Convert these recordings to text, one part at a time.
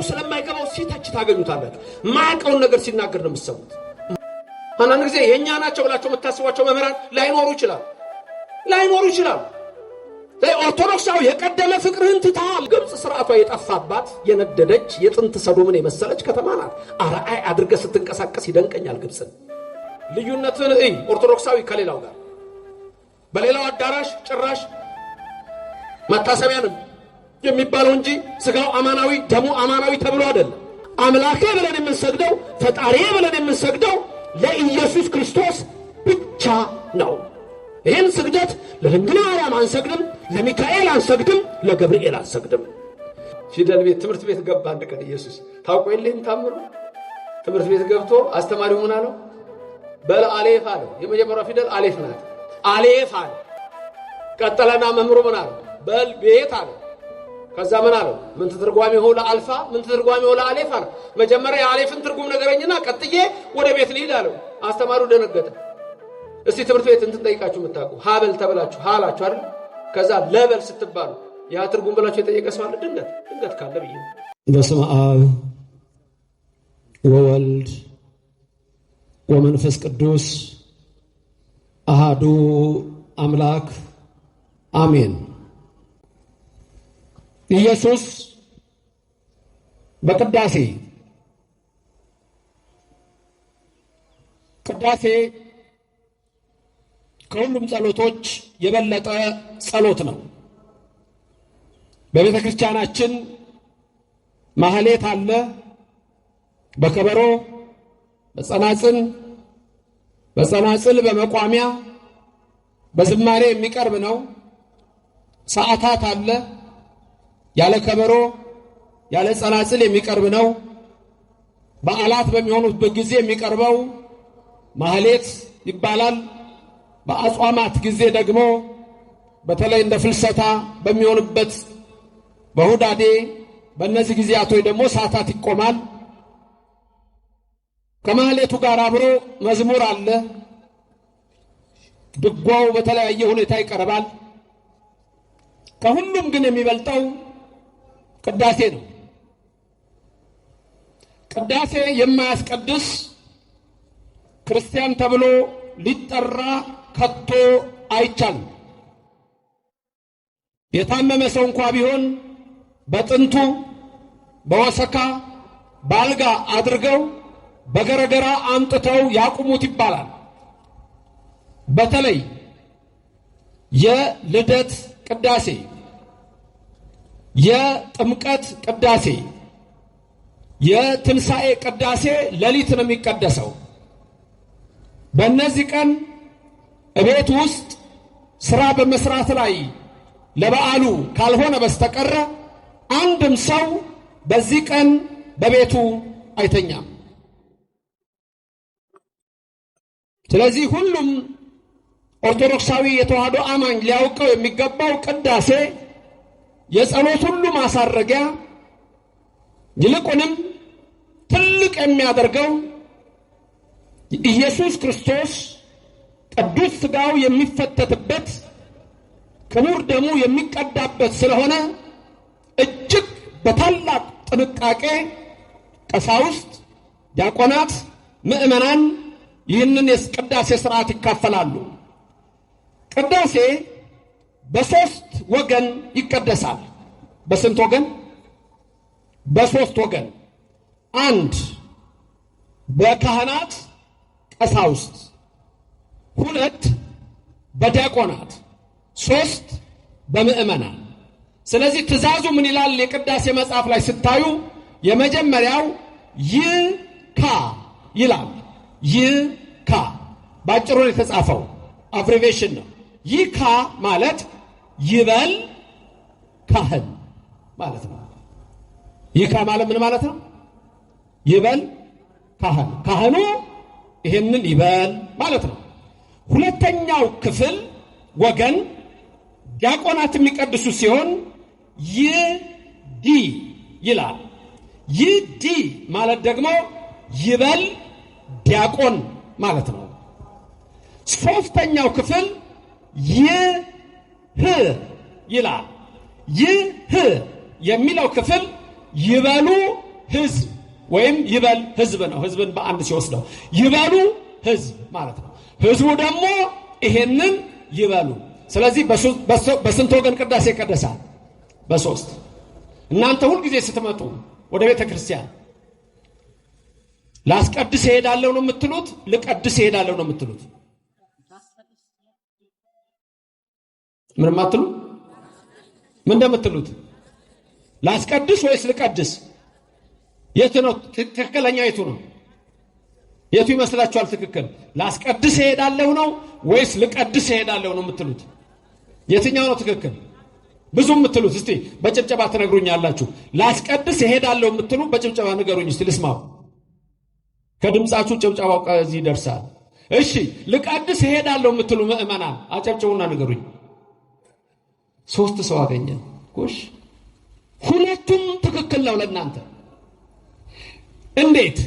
ስለማይገባው ሲተች ታገኙታላችሁ። ማያውቀውን ነገር ሲናገር ነው የምትሰሙት። አንዳንድ ጊዜ የኛ ናቸው ብላችሁ የምታስቧቸው መምህራን ላይኖሩ ይችላሉ። ኦርቶዶክሳዊ የቀደመ ፍቅርህን ትተሃል። ግብጽ ስርዓቷ የጠፋባት የነደደች የጥንት ሰዶምን የመሰለች ከተማ ናት። አርአይ አድርገህ ስትንቀሳቀስ ይደንቀኛል ግብጽን። ልዩነትን ኦርቶዶክሳዊ ከሌላው ጋር በሌላው አዳራሽ ጭራሽ መታሰቢያንም የሚባለው እንጂ ስጋው አማናዊ ደሙ አማናዊ ተብሎ አይደለም። አምላኬ ብለን የምንሰግደው ፈጣሪዬ ብለን የምንሰግደው ለኢየሱስ ክርስቶስ ብቻ ነው። ይህን ስግደት ለድንግል ማርያም አንሰግድም፣ ለሚካኤል አንሰግድም፣ ለገብርኤል አንሰግድም። ፊደል ቤት ትምህርት ቤት ገባ አንድ ቀን ኢየሱስ ታውቆ የለህም ታምሩ። ትምህርት ቤት ገብቶ አስተማሪው ምን አለው? በል አሌፍ አለ። የመጀመሪያው ፊደል አሌፍ ናት። አሌፍ አለ። ቀጠለና መምህሩ ምን አለው? በል ቤት አለ። ከዛ ምን አለው? ምን ተትርጓሜው ለአልፋ ምን ተትርጓሜው ለአሌፍ አለ። መጀመሪያ የአሌፍን ትርጉም ነገረኝና ቀጥዬ ወደ ቤት ልሂድ አለው። አስተማሪው ደነገጠ። እስቲ ትምህርት ቤት እንትን ጠይቃችሁ የምታውቁ ሀበል ተብላችሁ ሀላችሁ አይደል? ከዛ ለበል ስትባሉ ያ ትርጉም ብላችሁ የጠየቀ ሰው አለ? ድንገት ካለ ብዬ። በስመ አብ ወወልድ ወመንፈስ ቅዱስ አሃዱ አምላክ አሜን። ኢየሱስ በቅዳሴ ከሁሉም ጸሎቶች የበለጠ ጸሎት ነው። በቤተ ክርስቲያናችን ማህሌት አለ፣ በከበሮ በጸናጽል በመቋሚያ በዝማሬ የሚቀርብ ነው። ሰዓታት አለ፣ ያለ ከበሮ ያለ ጸናጽል የሚቀርብ ነው። በዓላት በሚሆኑበት ጊዜ የሚቀርበው ማህሌት ይባላል። በአጽዋማት ጊዜ ደግሞ በተለይ እንደ ፍልሰታ በሚሆንበት በሁዳዴ በእነዚህ ጊዜያቶች ደግሞ ሰዓታት ይቆማል። ከማህሌቱ ጋር አብሮ መዝሙር አለ። ድጓው በተለያየ ሁኔታ ይቀርባል። ከሁሉም ግን የሚበልጠው ቅዳሴ ነው። ቅዳሴ የማያስቀድስ ክርስቲያን ተብሎ ሊጠራ ከቶ አይቻልም። የታመመ ሰው እንኳ ቢሆን በጥንቱ በወሰካ ባልጋ አድርገው በገረገራ አምጥተው ያቁሙት ይባላል። በተለይ የልደት ቅዳሴ፣ የጥምቀት ቅዳሴ፣ የትንሣኤ ቅዳሴ ሌሊት ነው የሚቀደሰው። በእነዚህ ቀን እቤት ውስጥ ስራ በመስራት ላይ ለበዓሉ ካልሆነ በስተቀር አንድም ሰው በዚህ ቀን በቤቱ አይተኛም። ስለዚህ ሁሉም ኦርቶዶክሳዊ የተዋህዶ አማኝ ሊያውቀው የሚገባው ቅዳሴ የጸሎት ሁሉ ማሳረጊያ፣ ይልቁንም ትልቅ የሚያደርገው ኢየሱስ ክርስቶስ ቅዱስ ሥጋው የሚፈተትበት ክቡር ደሙ የሚቀዳበት ስለሆነ እጅግ በታላቅ ጥንቃቄ ቀሳውስት፣ ዲያቆናት፣ ምእመናን ይህንን የቅዳሴ ሥርዓት ይካፈላሉ። ቅዳሴ በሶስት ወገን ይቀደሳል። በስንት ወገን? በሶስት ወገን። አንድ በካህናት ቀሳውስት፣ ሁለት በዲያቆናት፣ ሶስት በምእመናን። ስለዚህ ትእዛዙ ምን ይላል? የቅዳሴ መጽሐፍ ላይ ስታዩ የመጀመሪያው ይካ ይላል። ይካ ባጭሩ የተጻፈው አብሪቬሽን ነው። ይካ ማለት ይበል ካህን ማለት ነው። ይካ ማለት ምን ማለት ነው? ይበል ካህን፣ ካህኑ ይሄንን ይበል ማለት ነው። ሁለተኛው ክፍል ወገን ዲያቆናት የሚቀድሱ ሲሆን ይዲ ይላል። ይዲ ማለት ደግሞ ይበል ዲያቆን ማለት ነው። ሶስተኛው ክፍል ይህ ይላል። ይህ የሚለው ክፍል ይበሉ ሕዝብ ወይም ይበል ሕዝብ ነው። ሕዝብን በአንድ ሲወስደው ይበሉ ሕዝብ ማለት ነው። ሕዝቡ ደግሞ ይሄንን ይበሉ። ስለዚህ በስንት ወገን ቅዳሴ ይቀደሳል? በሶስት። እናንተ ሁል ጊዜ ስትመጡ ወደ ቤተ ክርስቲያን ላስቀድስ እሄዳለሁ ነው የምትሉት? ልቀድስ እሄዳለሁ ነው የምትሉት? ምንም አትሉ? ምን እንደምትሉት? ላስቀድስ ወይስ ልቀድስ? የቱ ነው ትክክለኛው? የቱ ነው? የቱ ይመስላችኋል ትክክል? ላስቀድስ እሄዳለሁ ነው ወይስ ልቀድስ እሄዳለሁ ነው የምትሉት? የትኛው ነው ትክክል? ብዙ የምትሉት እስቲ በጭብጨባ ትነግሩኛላችሁ። ላስቀድስ እሄዳለሁ የምትሉ በጭብጨባ ንገሩኝ እስቲ ልስማው። ከድምጻችሁ ጭብጨባው ከዚህ ይደርሳል። እሺ ልቀድስ እሄዳለሁ የምትሉ ምእመናን አጨብጭቡና ንገሩኝ። 3 ሰው አገኘን። ጎሽ ሁለቱም ትክክል ነው ለእናንተ። እንዴት?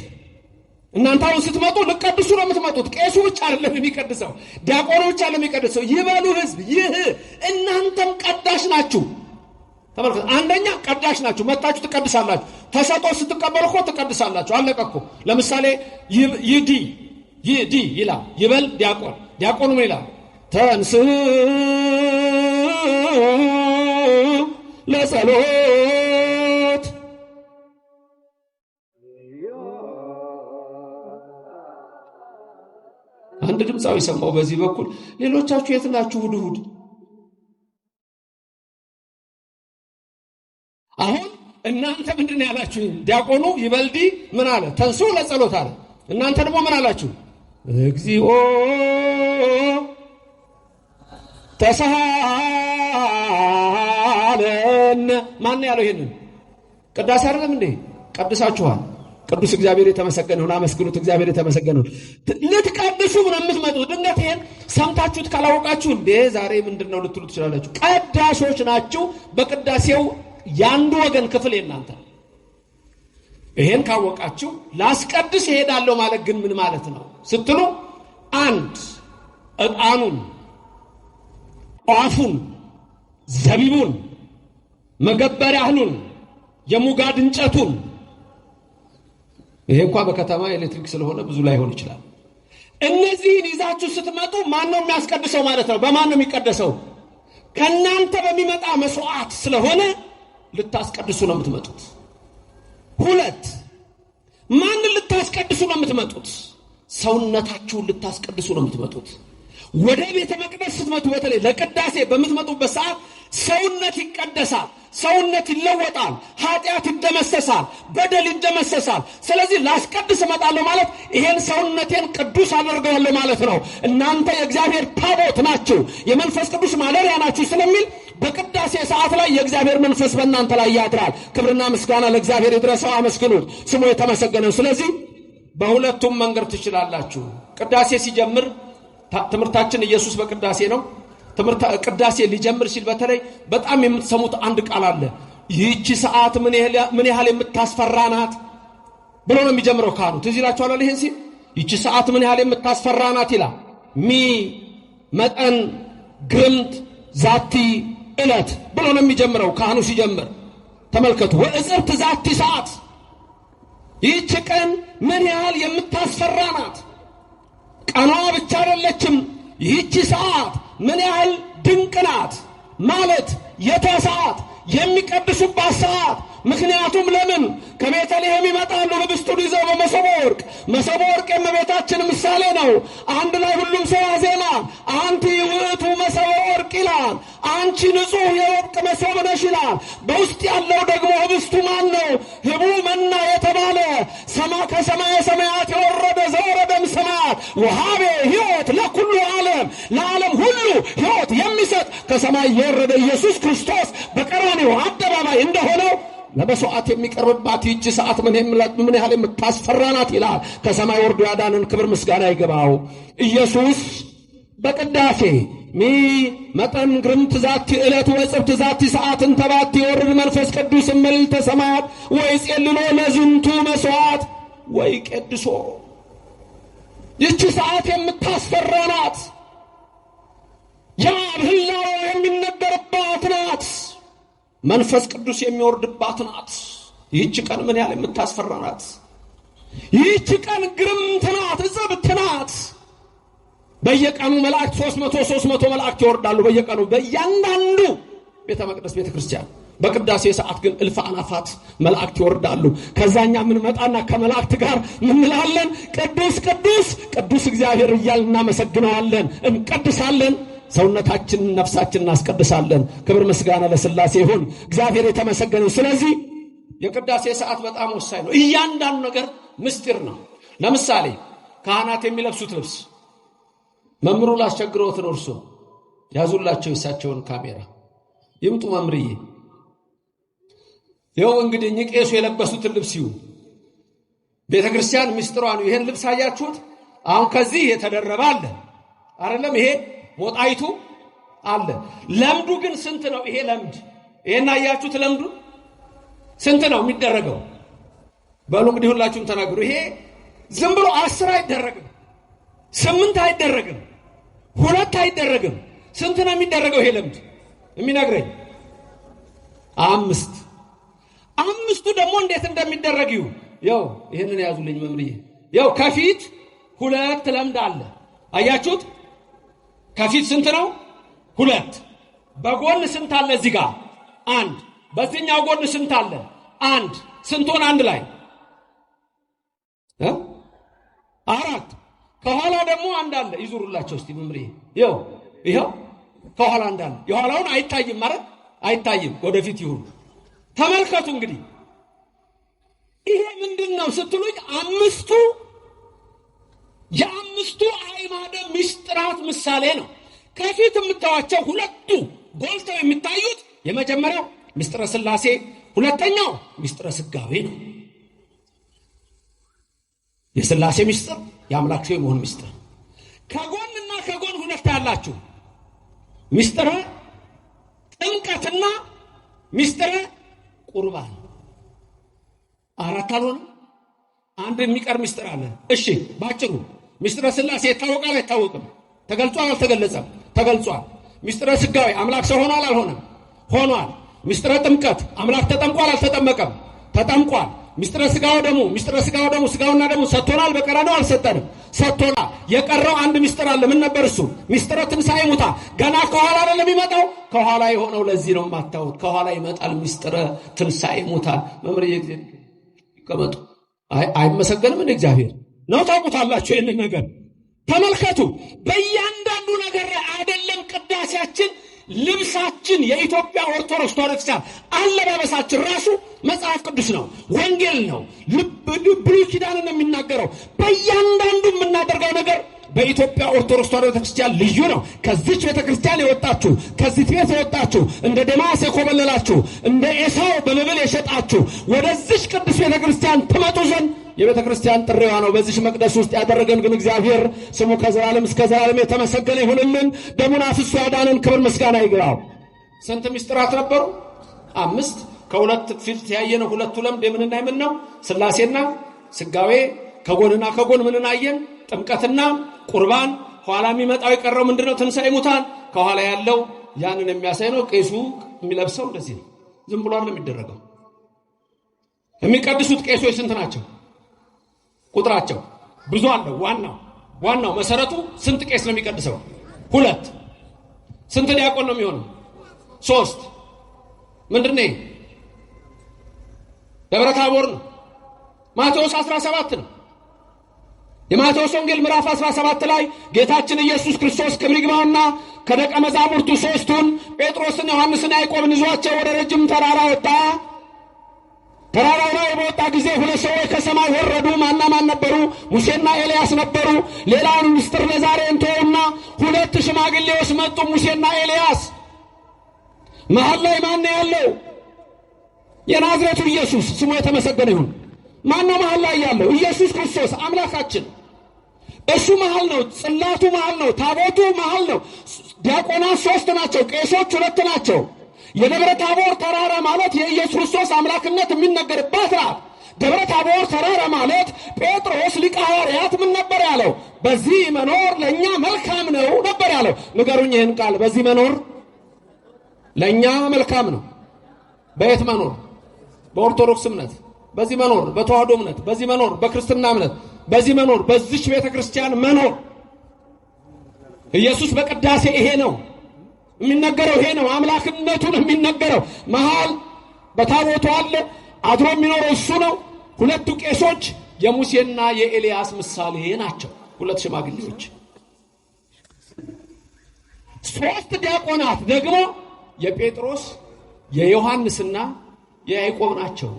እናንተ አሁን ስትመጡ ልቀድሱ ነው የምትመጡት። ቄሱ ብቻ አይደለም የሚቀድሰው፣ ዲያቆኑ ብቻ አይደለም የሚቀድሰው። ይበሉ ሕዝብ። ይህ እናንተም ቀዳሽ ናችሁ። ተመልከቱ። አንደኛ ቀዳሽ ናችሁ፣ መጣችሁ ትቀድሳላችሁ። ተሰጦ ስትቀበሉ እኮ ትቀድሳላችሁ። አለቀ እኮ። ለምሳሌ ይዲ ይላል ይበል ዲያቆን። ዲያቆኑ ምን ይላል? ተንስ ለጸሎት። አንድ ድምፃዊ ሰማው በዚህ በኩል። ሌሎቻችሁ የት ናችሁ? እሑድ አሁን እናንተ ምንድን ያላችሁ? ዲያቆኑ ይበልዲ ምን አለ? ተንሱ ለጸሎት አለ። እናንተ ደግሞ ምን አላችሁ? እግዚኦ ተሳለን። ማን ያለው ይሄንን? ቅዳሴ አይደለም እንዴ? ቀድሳችኋል። ቅዱስ እግዚአብሔር የተመሰገነ ይሁን። አመስግኑት። እግዚአብሔር የተመሰገነ ይሁን። ልትቀድሱ ነው የምትመጡት። ድንገት ይሄን ሰምታችሁት ካላወቃችሁ እንዴ ዛሬ ምንድነው ልትሉ ትችላላችሁ። ቀዳሾች ናችሁ። በቅዳሴው ያንዱ ወገን ክፍል የናንተ። ይሄን ካወቃችሁ ላስቀድስ እሄዳለሁ ማለት ግን ምን ማለት ነው ስትሉ፣ አንድ ዕጣኑን፣ ጧፉን፣ ዘቢቡን፣ መገበሪያ እህሉን፣ የሙጋድ እንጨቱን፣ ይሄ እንኳን በከተማ ኤሌክትሪክ ስለሆነ ብዙ ላይሆን ይችላል። እነዚህን ይዛችሁ ስትመጡ ማን ነው የሚያስቀድሰው ማለት ነው? በማን ነው የሚቀደሰው? ከናንተ በሚመጣ መስዋዕት ስለሆነ ልታስቀድሱ ነው የምትመጡት። 2 ማንን ልታስቀድሱ ነው የምትመጡት? ሰውነታችሁን ልታስቀድሱ ነው የምትመጡት። ወደ ቤተ መቅደስ ስትመጡ በተለይ ለቅዳሴ በምትመጡበት ሰዓት ሰውነት ይቀደሳል፣ ሰውነት ይለወጣል፣ ኃጢአት ይደመሰሳል፣ በደል ይደመሰሳል። ስለዚህ ላስቀድስ እመጣለሁ ማለት ይሄን ሰውነቴን ቅዱስ አደርገዋለሁ ማለት ነው። እናንተ የእግዚአብሔር ታቦት ናችሁ፣ የመንፈስ ቅዱስ ማደሪያ ናችሁ ስለሚል በቅዳሴ ሰዓት ላይ የእግዚአብሔር መንፈስ በእናንተ ላይ ያድራል። ክብርና ምስጋና ለእግዚአብሔር ይድረሰው። አመስግኑት፣ ስሙ የተመሰገነ። ስለዚህ በሁለቱም መንገድ ትችላላችሁ። ቅዳሴ ሲጀምር ትምህርታችን ኢየሱስ በቅዳሴ ነው። ቅዳሴ ሊጀምር ሲል በተለይ በጣም የምትሰሙት አንድ ቃል አለ። ይህቺ ሰዓት ምን ያህል የምታስፈራ ናት ብሎ ነው የሚጀምረው ካህኑ። ትዝ ይላችኋል ይሄን ሲል ይህቺ ሰዓት ምን ያህል የምታስፈራ ናት ይላል። መጠን ግርምት ዛቲ ዕለት ብሎ ነው የሚጀምረው ካህኑ ሲጀምር። ተመልከቱ። ወእጽብት ዛቲ ሰዓት፣ ይህች ቀን ምን ያህል የምታስፈራ ናት። ቀኗ ብቻ አይደለችም። ይህች ሰዓት ምን ያህል ድንቅ ናት ማለት የተሰዓት የሚቀድሱባት ሰዓት። ምክንያቱም ለምን ከቤተልሔም ይመጣሉ ህብስቱን ይዘው በመሶበ ወርቅ። መሶበ ወርቅ የእመቤታችን ምሳሌ ነው። አንድ ላይ ሁሉም ሰው ያዜማል። አንቲ ውእቱ መሶበ ወርቅ ይላል። አንቺ ንጹሕ የወርቅ መሶብ ነሽ ይላል። በውስጥ ያለው ደግሞ ህብስቱ ማን ነው? ህቡ መና የተባለ ከሰማየ ሰማያት የወረደ ዘወረደም ሰማያት ወሃቤ ሕይወት ለኩሉ ዓለም፣ ለዓለም ሁሉ ሕይወት የሚሰጥ ከሰማይ የወረደ ኢየሱስ ክርስቶስ በቀራንዮ አደባባይ እንደሆነው ለመስዋዕት የሚቀርብባት ይህች ሰዓት ምን ያህል የምታስፈራ ናት ይላል። ከሰማይ ወርዶ ያዳነን ክብር ምስጋና ይገባው። ኢየሱስ በቅዳሴ መጠን ግርምት ዛቲ ዕለት ወጽብት ዛቲ ሰዓት እንተባት የወርድ መንፈስ ቅዱስ መልዕልተ ሰማያት ወይጼልሎ ለዝንቱ መስዋዕት ወይ ቀድሶ። ይህች ሰዓት የምታስፈራ ናት። የአብ ሕላዌ የሚነገርባት ናት። መንፈስ ቅዱስ የሚወርድባት ናት። ይህች ቀን ምን ያህል የምታስፈራ ናት! ይህች ቀን ግርምት ናት፣ እጽብት ናት። በየቀኑ መላእክት 300 መላእክት ይወርዳሉ። በየቀኑ በእያንዳንዱ ቤተ መቅደስ ቤተ ክርስቲያን። በቅዳሴ ሰዓት ግን እልፍ አላፋት መላእክት ይወርዳሉ። ከዛኛ ምን መጣና ከመላእክት ጋር ምን እንላለን? ቅዱስ ቅዱስ ቅዱስ እግዚአብሔር እያልን እናመሰግነዋለን፣ እንቀድሳለን። ሰውነታችንን ነፍሳችንን እናስቀድሳለን። ክብር ምስጋና ለሥላሴ ይሁን። እግዚአብሔር የተመሰገነ። ስለዚህ የቅዳሴ ሰዓት በጣም ወሳኝ ነው። እያንዳንዱ ነገር ምስጢር ነው። ለምሳሌ ካህናት የሚለብሱት ልብስ መምሩ ላስቸግረውት ነው። እርሱ ያዙላቸው የሳቸውን ካሜራ ይምጡ መምርዬ። ይኸው እንግዲህ ቄሱ የለበሱትን ልብስ ይሁ ቤተክርስቲያን ምስጢሯ ነው። ይሄን ልብስ አያችሁት? አሁን ከዚህ የተደረበ አለ አይደለም? ይሄ ሞጣይቱ አለ። ለምዱ ግን ስንት ነው? ይሄ ለምድ ይሄን አያችሁት? ለምዱ ስንት ነው የሚደረገው? በሉ እንግዲህ ሁላችሁም ተናገሩ። ይሄ ዝም ብሎ 10 አይደረግም፣ 8 አይደረግም፣ 2 አይደረግም። ስንት ነው የሚደረገው? ይሄ ለምድ የሚነግረኝ 5። 5ቱ ደግሞ እንዴት እንደሚደረግ ይሁ ያው ይሄንን ያዙልኝ መምርዬ። ያው ከፊት 2 ለምድ አለ። አያችሁት? ከፊት ስንት ነው? 2። በጎን ስንት አለ? እዚህ ጋር 1። በዚህኛው ጎን ስንት አለ? 1። ስንት ሆነ አንድ ላይ? 4። ከኋላ ደግሞ አንድ አለ። ይዙሩላቸው እስቲ መምርዬ። ይኸው ከኋላ አንድ አለ። የኋላውን አይታይም ማለት አይታይም። ወደፊት ይሁን። ተመልከቱ እንግዲህ ይሄ ምንድነው ስትሉኝ፣ 5ቱ የ5ቱ አዕማደ ምስጢራት ምሳሌ ነው። ከፊት የምታዩቸው 2ቱ ጎልተው የሚታዩት የመጀመሪያው ምስጢረ ሥላሴ፣ ሁለተኛው ምስጢረ ሥጋዌ ነው። የሥላሴ ምስጢር የአምላክ ሰው የመሆን ምስጢር። ከጎንና ከጎን 2 ያላችሁ ምስጢረ ጥምቀትና ምስጢረ ቁርባን። 4 አልሆነ? አንድ የሚቀር ምስጢር አለ። እሺ ባጭሩ ምስጢረ ሥላሴ ይታወቃል አይታወቅም? ተገልጿል አልተገለጸም? ተገልጿል። ምስጢረ ሥጋዌ አምላክ ሰው ሆኗል አልሆነም? ሆኗል። ምስጢረ ጥምቀት አምላክ ተጠምቋል አልተጠመቀም? ተጠምቋል። ምስጢረ ሥጋው ደግሞ ሥጋውና ደግሞ ሰጥቶናል በቀራንዮ አልሰጠንም? ሰጥቶናል። የቀረው አንድ ምስጢር አለ። ምን ነበር እሱ? ምስጢረ ትንሣኤ ሙታን። ገና ከኋላ አይደለም የሚመጣው? ከኋላ የሆነው ለዚህ ነው የማታውቁት። ከኋላ ይመጣል ምስጢረ ትንሣኤ ሙታን። መምህር ይቀመጡ። አይመሰገንም እንደ እግዚአብሔር ነው። ታውቁታላችሁ ይህንን ነገር። ተመልከቱ። በእያንዳንዱ ነገር ላይ አይደለም ቅዳሴያችን፣ ልብሳችን፣ የኢትዮጵያ ኦርቶዶክስ ተዋሕዶ ክርስቲያን አለባበሳችን ራሱ መጽሐፍ ቅዱስ ነው፣ ወንጌል ነው፣ ብሉይ ኪዳን ነው የሚናገረው። በእያንዳንዱ የምናደርገው ነገር በኢትዮጵያ ኦርቶዶክስ ተዋሕዶ ክርስቲያን ልዩ ነው። ከዚች ቤተክርስቲያን የወጣችሁ፣ ከዚህ ቤት የወጣችሁ፣ እንደ ደማስ የኮበለላችሁ፣ እንደ ኤሳው በመብል የሸጣችሁ ወደዚች ቅዱስ ቤተክርስቲያን ትመጡ ዘንድ የቤተክርስቲያን ጥሪዋ ነው። በዚህ መቅደስ ውስጥ ያደረገን ግን እግዚአብሔር ስሙ ከዘላለም እስከ ዘላለም የተመሰገነ ይሁንልን። ደሙን አፍስሶ ያዳነን ክብር ምስጋና ይግባው። ስንት ምስጢራት ነበሩ? 5። ከሁለት ፊት ያየነው 2ቱ ለምድ የምንና የምን ነው? ሥላሴና ሥጋዌ። ከጎንና ከጎን ምንን አየን? ጥምቀትና ቁርባን። ኋላ የሚመጣው የቀረው ምንድነው? ትንሣኤ ሙታን። ከኋላ ያለው ያንን የሚያሳይ ነው። ቄሱ የሚለብሰው እንደዚህ ነው። ዝም ብሎ አይደለም የሚደረገው። የሚቀድሱት ቄሶች ስንት ናቸው? ቁጥራቸው ብዙ አለው። ዋናው መሰረቱ ስንት ቄስ ነው የሚቀድሰው? 2። ስንት ዲያቆን ነው የሚሆነው? 3። ምንድነው? ደብረ ታቦር ነው። ማቴዎስ 17 ነው። የማቴዎስ ወንጌል ምዕራፍ 17 ላይ ጌታችን ኢየሱስ ክርስቶስ ክብር ይግባውና ከደቀ መዛሙርቱ 3ቱን ጴጥሮስን፣ ዮሐንስን፣ ያዕቆብን ይዟቸው ወደ ረጅም ተራራ ወጣ። ተራራው ላይ በወጣ ጊዜ 2 ሰዎች ከሰማይ ወረዱ። ማን ነበሩ? ሙሴና ኤልያስ ነበሩ። ሌላውን ምስጢር ለዛሬ እንተውና 2 ሽማግሌዎች መጡ፣ ሙሴና ኤልያስ። መሃል ላይ ማን ያለው? የናዝሬቱ ኢየሱስ ስሙ የተመሰገነ ይሁን። ማን መሃል ላይ ያለው? ኢየሱስ ክርስቶስ አምላካችን። እሱ መሃል ነው። ጽላቱ መሃል ነው። ታቦቱ መሃል ነው። ዲያቆናት 3 ናቸው። ቄሶች 2 ናቸው። የደብረ ታቦር ተራራ ማለት የኢየሱስ ክርስቶስ አምላክነት የሚነገርባት ናት። ደብረ ታቦር ተራራ ማለት ጴጥሮስ ሊቀ ሐዋርያት ምን ነበር ያለው? በዚህ መኖር ለእኛ መልካም ነው ነበር ያለው። ንገሩኝ ይህን ቃል። በዚህ መኖር ለእኛ መልካም ነው። በየት መኖር? በኦርቶዶክስ እምነት በዚህ መኖር፣ በተዋህዶ እምነት በዚህ መኖር፣ በክርስትና እምነት በዚህ መኖር፣ በዚች ቤተክርስቲያን መኖር። ኢየሱስ በቅዳሴ ይሄ ነው የሚነገረው፣ ይሄ ነው አምላክነቱን የሚነገረው። መሃል በታቦቱ አለ አድሮ የሚኖረው እሱ ነው። ሁለቱ ቄሶች የሙሴና የኤልያስ ምሳሌ ናቸው፣ ሁለት ሽማግሌዎች። ሶስት ዲያቆናት ደግሞ የጴጥሮስ የዮሐንስና የያዕቆብ ናቸው።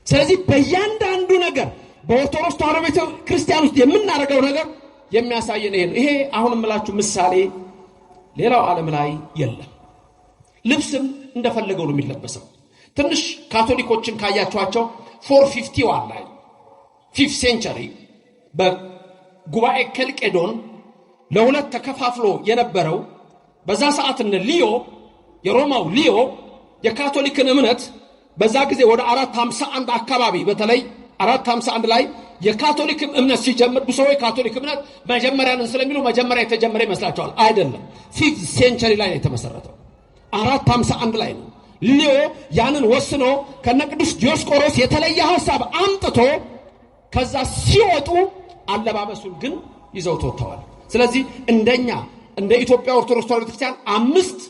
ስለዚህ በእያንዳንዱ ነገር በኦርቶዶክስ ተዋሕዶ ቤተ ክርስቲያን ውስጥ የምናደርገው ነገር የሚያሳየን ይሄ ነው። ይሄ አሁን የምላችሁ ምሳሌ ሌላው ዓለም ላይ የለም። ልብስም እንደፈለገው ነው የሚለበሰው። ትንሽ ካቶሊኮችን ካያችኋቸው 451 ላይ 5th ሴንቸሪ በጉባኤ ከልቄዶን ለሁለት ተከፋፍሎ የነበረው በዛ ሰዓት እነ ሊዮ የሮማው ሊዮ የካቶሊክን እምነት በዛ ጊዜ ወደ 451 አካባቢ በተለይ 451 ላይ የካቶሊክ እምነት ሲጀምር ብዙዎች የካቶሊክ እምነት መጀመሪያንን ስለሚሉ መጀመሪያ የተጀመረ ይመስላቸዋል። አይደለም። 5th ሴንቸሪ ላይ ነው የተመሰረተው። 451 ላይ ነው። ሊዮ ያንን ወስኖ ከነቅዱስ ዲዮስቆሮስ የተለየ ሐሳብ አምጥቶ ከዛ ሲወጡ አለባበሱን ግን ይዘው ተወጥተዋል። ስለዚህ እንደኛ እንደ ኢትዮጵያ ኦርቶዶክስ ተዋሕዶ ቤተክርስቲያን 5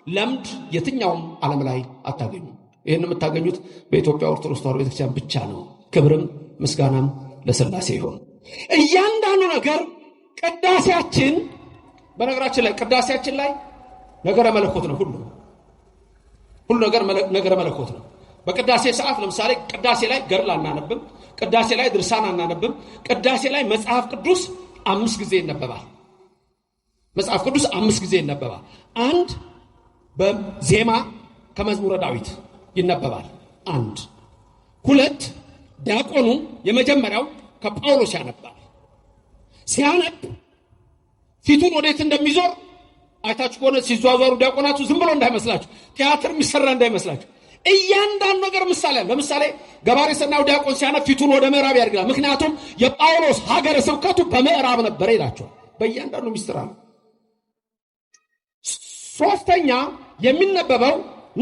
ለምድ የትኛውም ዓለም ላይ አታገኙ። ይሄን የምታገኙት በኢትዮጵያ ኦርቶዶክስ ተዋሕዶ ቤተክርስቲያን ብቻ ነው። ክብርም ምስጋናም ለሥላሴ ይሁን። እያንዳንዱ ነገር ቅዳሴያችን፣ በነገራችን ላይ ቅዳሴያችን ላይ ነገረ መለኮት ነው። ሁሉ ነገር ነገረ መለኮት ነው። በቅዳሴ ሰዓት ለምሳሌ ቅዳሴ ላይ ገድል አናነብም፣ ቅዳሴ ላይ ድርሳን አናነብም። ቅዳሴ ላይ መጽሐፍ ቅዱስ 5 ጊዜ ይነበባል። መጽሐፍ ቅዱስ 5 ጊዜ ይነበባል። አንድ በዜማ ከመዝሙረ ዳዊት ይነበባል። 1 2 ዲያቆኑ የመጀመሪያው ከጳውሎስ ያነባል። ሲያነብ ፊቱን ወዴት እንደሚዞር አይታችሁ ከሆነ ሲዟዟሩ ዲያቆናቱ ዝም ብሎ እንዳይመስላችሁ፣ ቲያትር የሚሰራ እንዳይመስላችሁ። እያንዳንዱ ነገር ምሳሌ አለ። ለምሳሌ ገባሬ ሰናዩ ዲያቆን ሲያነብ ፊቱን ወደ ምዕራብ ያደርጋል። ምክንያቱም የጳውሎስ ሀገረ ስብከቱ በምዕራብ ነበረ ይላቸዋል። በእያንዳንዱ ሚስጥር አለ። ሶስተኛ የሚነበበው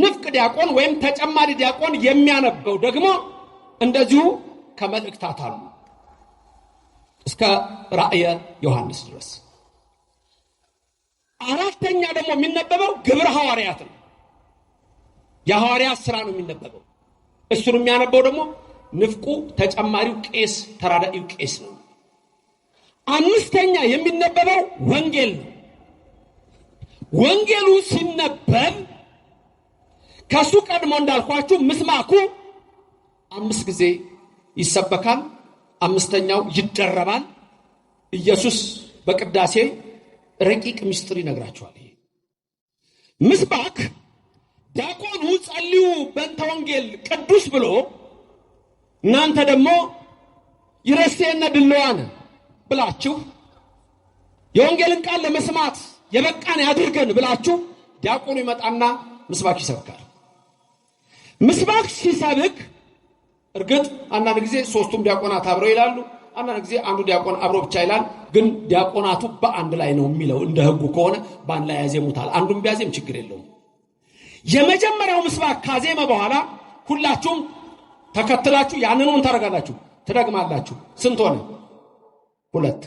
ንፍቅ ዲያቆን ወይም ተጨማሪ ዲያቆን የሚያነበው ደግሞ እንደዚሁ ከመልእክታት አሉ እስከ ራእየ ዮሐንስ ድረስ። አራተኛ ደግሞ የሚነበበው ግብረ ሐዋርያት ነው። የሐዋርያት ሥራ ነው የሚነበበው። እሱን የሚያነበው ደግሞ ንፍቁ ተጨማሪው ቄስ ተራዳኢው ቄስ ነው። አምስተኛ የሚነበበው ወንጌል ነው። ወንጌሉ ሲነበብ ከሱ ቀድሞ እንዳልኳችሁ ምስማኩ 5 ጊዜ ይሰበካል። 5ኛው ይደረባል። ኢየሱስ በቅዳሴ ረቂቅ ምስጢር ይነግራቸዋል። ይሄ ምስባክ ዲያቆኑ ጸልዩ በእንተ ወንጌል ቅዱስ ብሎ እናንተ ደግሞ ይረሴነ ድለዋነ ብላችሁ የወንጌልን ቃል ለመስማት የበቃን ያድርገን ብላችሁ ዲያቆኑ ይመጣና ምስባክ ይሰብካል። ምስባክ ሲሰብክ እርግጥ አንዳንድ ጊዜ 3ቱም ዲያቆናት አብረው ይላሉ፣ አንዳንድ ጊዜ አንዱ ዲያቆን አብሮ ብቻ ይላል። ግን ዲያቆናቱ በአንድ ላይ ነው የሚለው። እንደ ሕጉ ከሆነ በአንድ ላይ ያዜሙታል። አንዱም ቢያዜም ችግር የለውም። የመጀመሪያው ምስባክ ካዜመ በኋላ ሁላችሁም ተከትላችሁ ያንኑ ምን ታደርጋላችሁ? ትደግማላችሁ። ስንት ሆነ? 2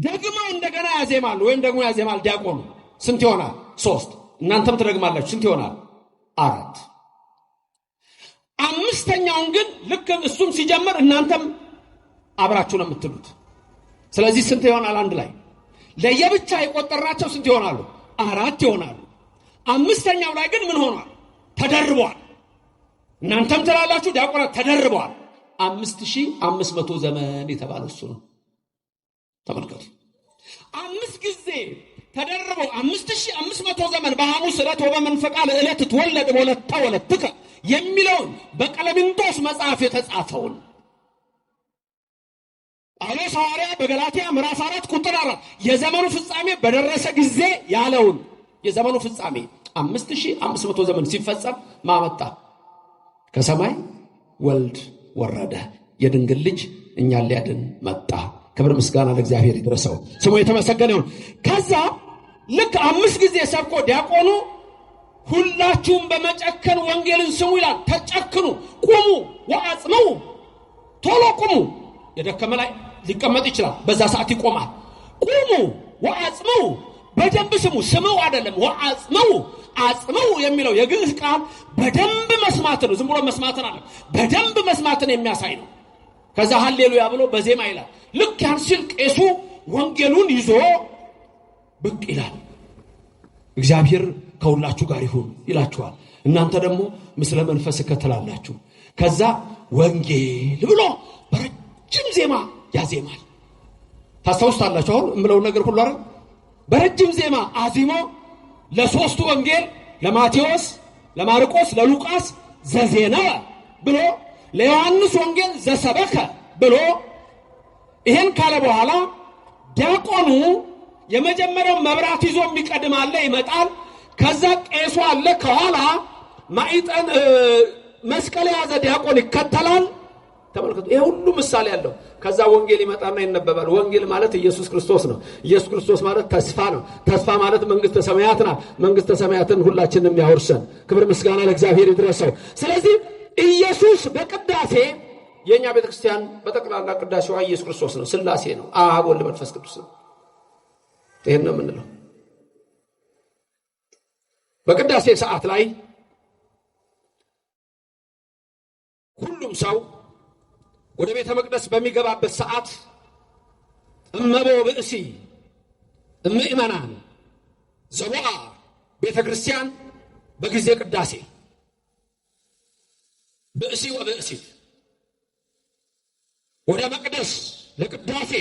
ደግመው እንደገና ያዜማሉ ወይም ደግሞ ያዜማል ዲያቆኑ። ስንት ይሆናል? 3 እናንተም ትደግማላችሁ። ስንት ይሆናል? 4 5ኛውን ግን ልክ እሱም ሲጀምር እናንተም አብራችሁ ነው የምትሉት። ስለዚህ ስንት ይሆናል? አንድ ላይ ለየብቻ የቆጠርናቸው ስንት ይሆናሉ? 4 ይሆናሉ። 5ኛው ላይ ግን ምን ሆኗል? ተደርቧል። እናንተም ትላላችሁ፣ ዲያቆናት ተደርበዋል። 5500 ዘመን የተባለው እሱ ነው። ተመልከቱ። 5 ጊዜ ተደርበው 5500 ዘመን በሐሙስ ዕለት ወበመንፈቃ ለዕለት ትወለድ ወለተ ወለትከ የሚለውን በቀለሚንጦስ መጽሐፍ የተጻፈውን ጳውሎስ ሐዋርያ በገላትያ ምዕራፍ 4 ቁጥር 4 የዘመኑ ፍጻሜ በደረሰ ጊዜ ያለውን የዘመኑ ፍጻሜ 5500 ዘመን ሲፈጸም ማመጣ ከሰማይ ወልድ ወረደ፣ የድንግል ልጅ እኛን ሊያድን መጣ። ክብር ምስጋና ለእግዚአብሔር ይድረሰው፣ ስሙ የተመሰገነ ይሁን። ከዛ ልክ 5 ጊዜ ሰብኮ ዲያቆኑ ሁላችሁም በመጨከን ወንጌልን ስሙ ይላል። ተጨክኑ፣ ቁሙ፣ ወአጽመው ቶሎ ቁሙ። የደከመ ላይ ሊቀመጥ ይችላል፣ በዛ ሰዓት ይቆማል። ቁሙ ወአጽመው፣ በደንብ ስሙ። ስሙ አይደለም ወአጽመው። አጽመው የሚለው የግዕዝ ቃል በደንብ መስማት ነው። ዝም ብሎ መስማትን አለ፣ በደንብ መስማትን የሚያሳይ ነው። ከዛ ሃሌሉያ ብሎ በዜማ ይላል። ልክ ያን ሲል ቄሱ ወንጌሉን ይዞ ብቅ ይላል። እግዚአብሔር ከሁላችሁ ጋር ይሁን ይላችኋል። እናንተ ደግሞ ምስለ መንፈስ ከተላላችሁ። ከዛ ወንጌል ብሎ በረጅም ዜማ ያዜማል። ታስታውሳላችሁ አሁን እምለው ነገር ሁሉ አይደል? በረጅም ዜማ አዚሞ ለሶስቱ ወንጌል ለማቴዎስ፣ ለማርቆስ፣ ለሉቃስ ዘዜና ብሎ ለዮሐንስ ወንጌል ዘሰበከ ብሎ ይሄን ካለ በኋላ ዲያቆኑ የመጀመሪያው መብራት ይዞ የሚቀድም አለ፣ ይመጣል። ከዛ ቄሱ አለ ከኋላ ማይጠን መስቀል የያዘ ዲያቆን ይከተላል። ተመልከቱ፣ ይሄ ሁሉ ምሳሌ ያለው። ከዛ ወንጌል ይመጣና ይነበባል። ወንጌል ማለት ኢየሱስ ክርስቶስ ነው። ኢየሱስ ክርስቶስ ማለት ተስፋ ነው። ተስፋ ማለት መንግስተ ሰማያት ናት። መንግስተ ሰማያትን ሁላችንም ያወርሰን። ክብር ምስጋና ለእግዚአብሔር ይድረሰው። ስለዚህ ኢየሱስ በቅዳሴ የኛ ቤተክርስቲያን በጠቅላላ ቅዳሴዋ ኢየሱስ ክርስቶስ ነው፣ ሥላሴ ነው፣ አብ ወልድ መንፈስ ቅዱስ ነው። ይሄን ነው የምንለው። በቅዳሴ ሰዓት ላይ ሁሉም ሰው ወደ ቤተ መቅደስ በሚገባበት ሰዓት እመቦ ብእሲ እምእመናን ዘቦአ ቤተ ክርስቲያን በጊዜ ቅዳሴ ብእሲ ወብእሲት ወደ መቅደስ ለቅዳሴ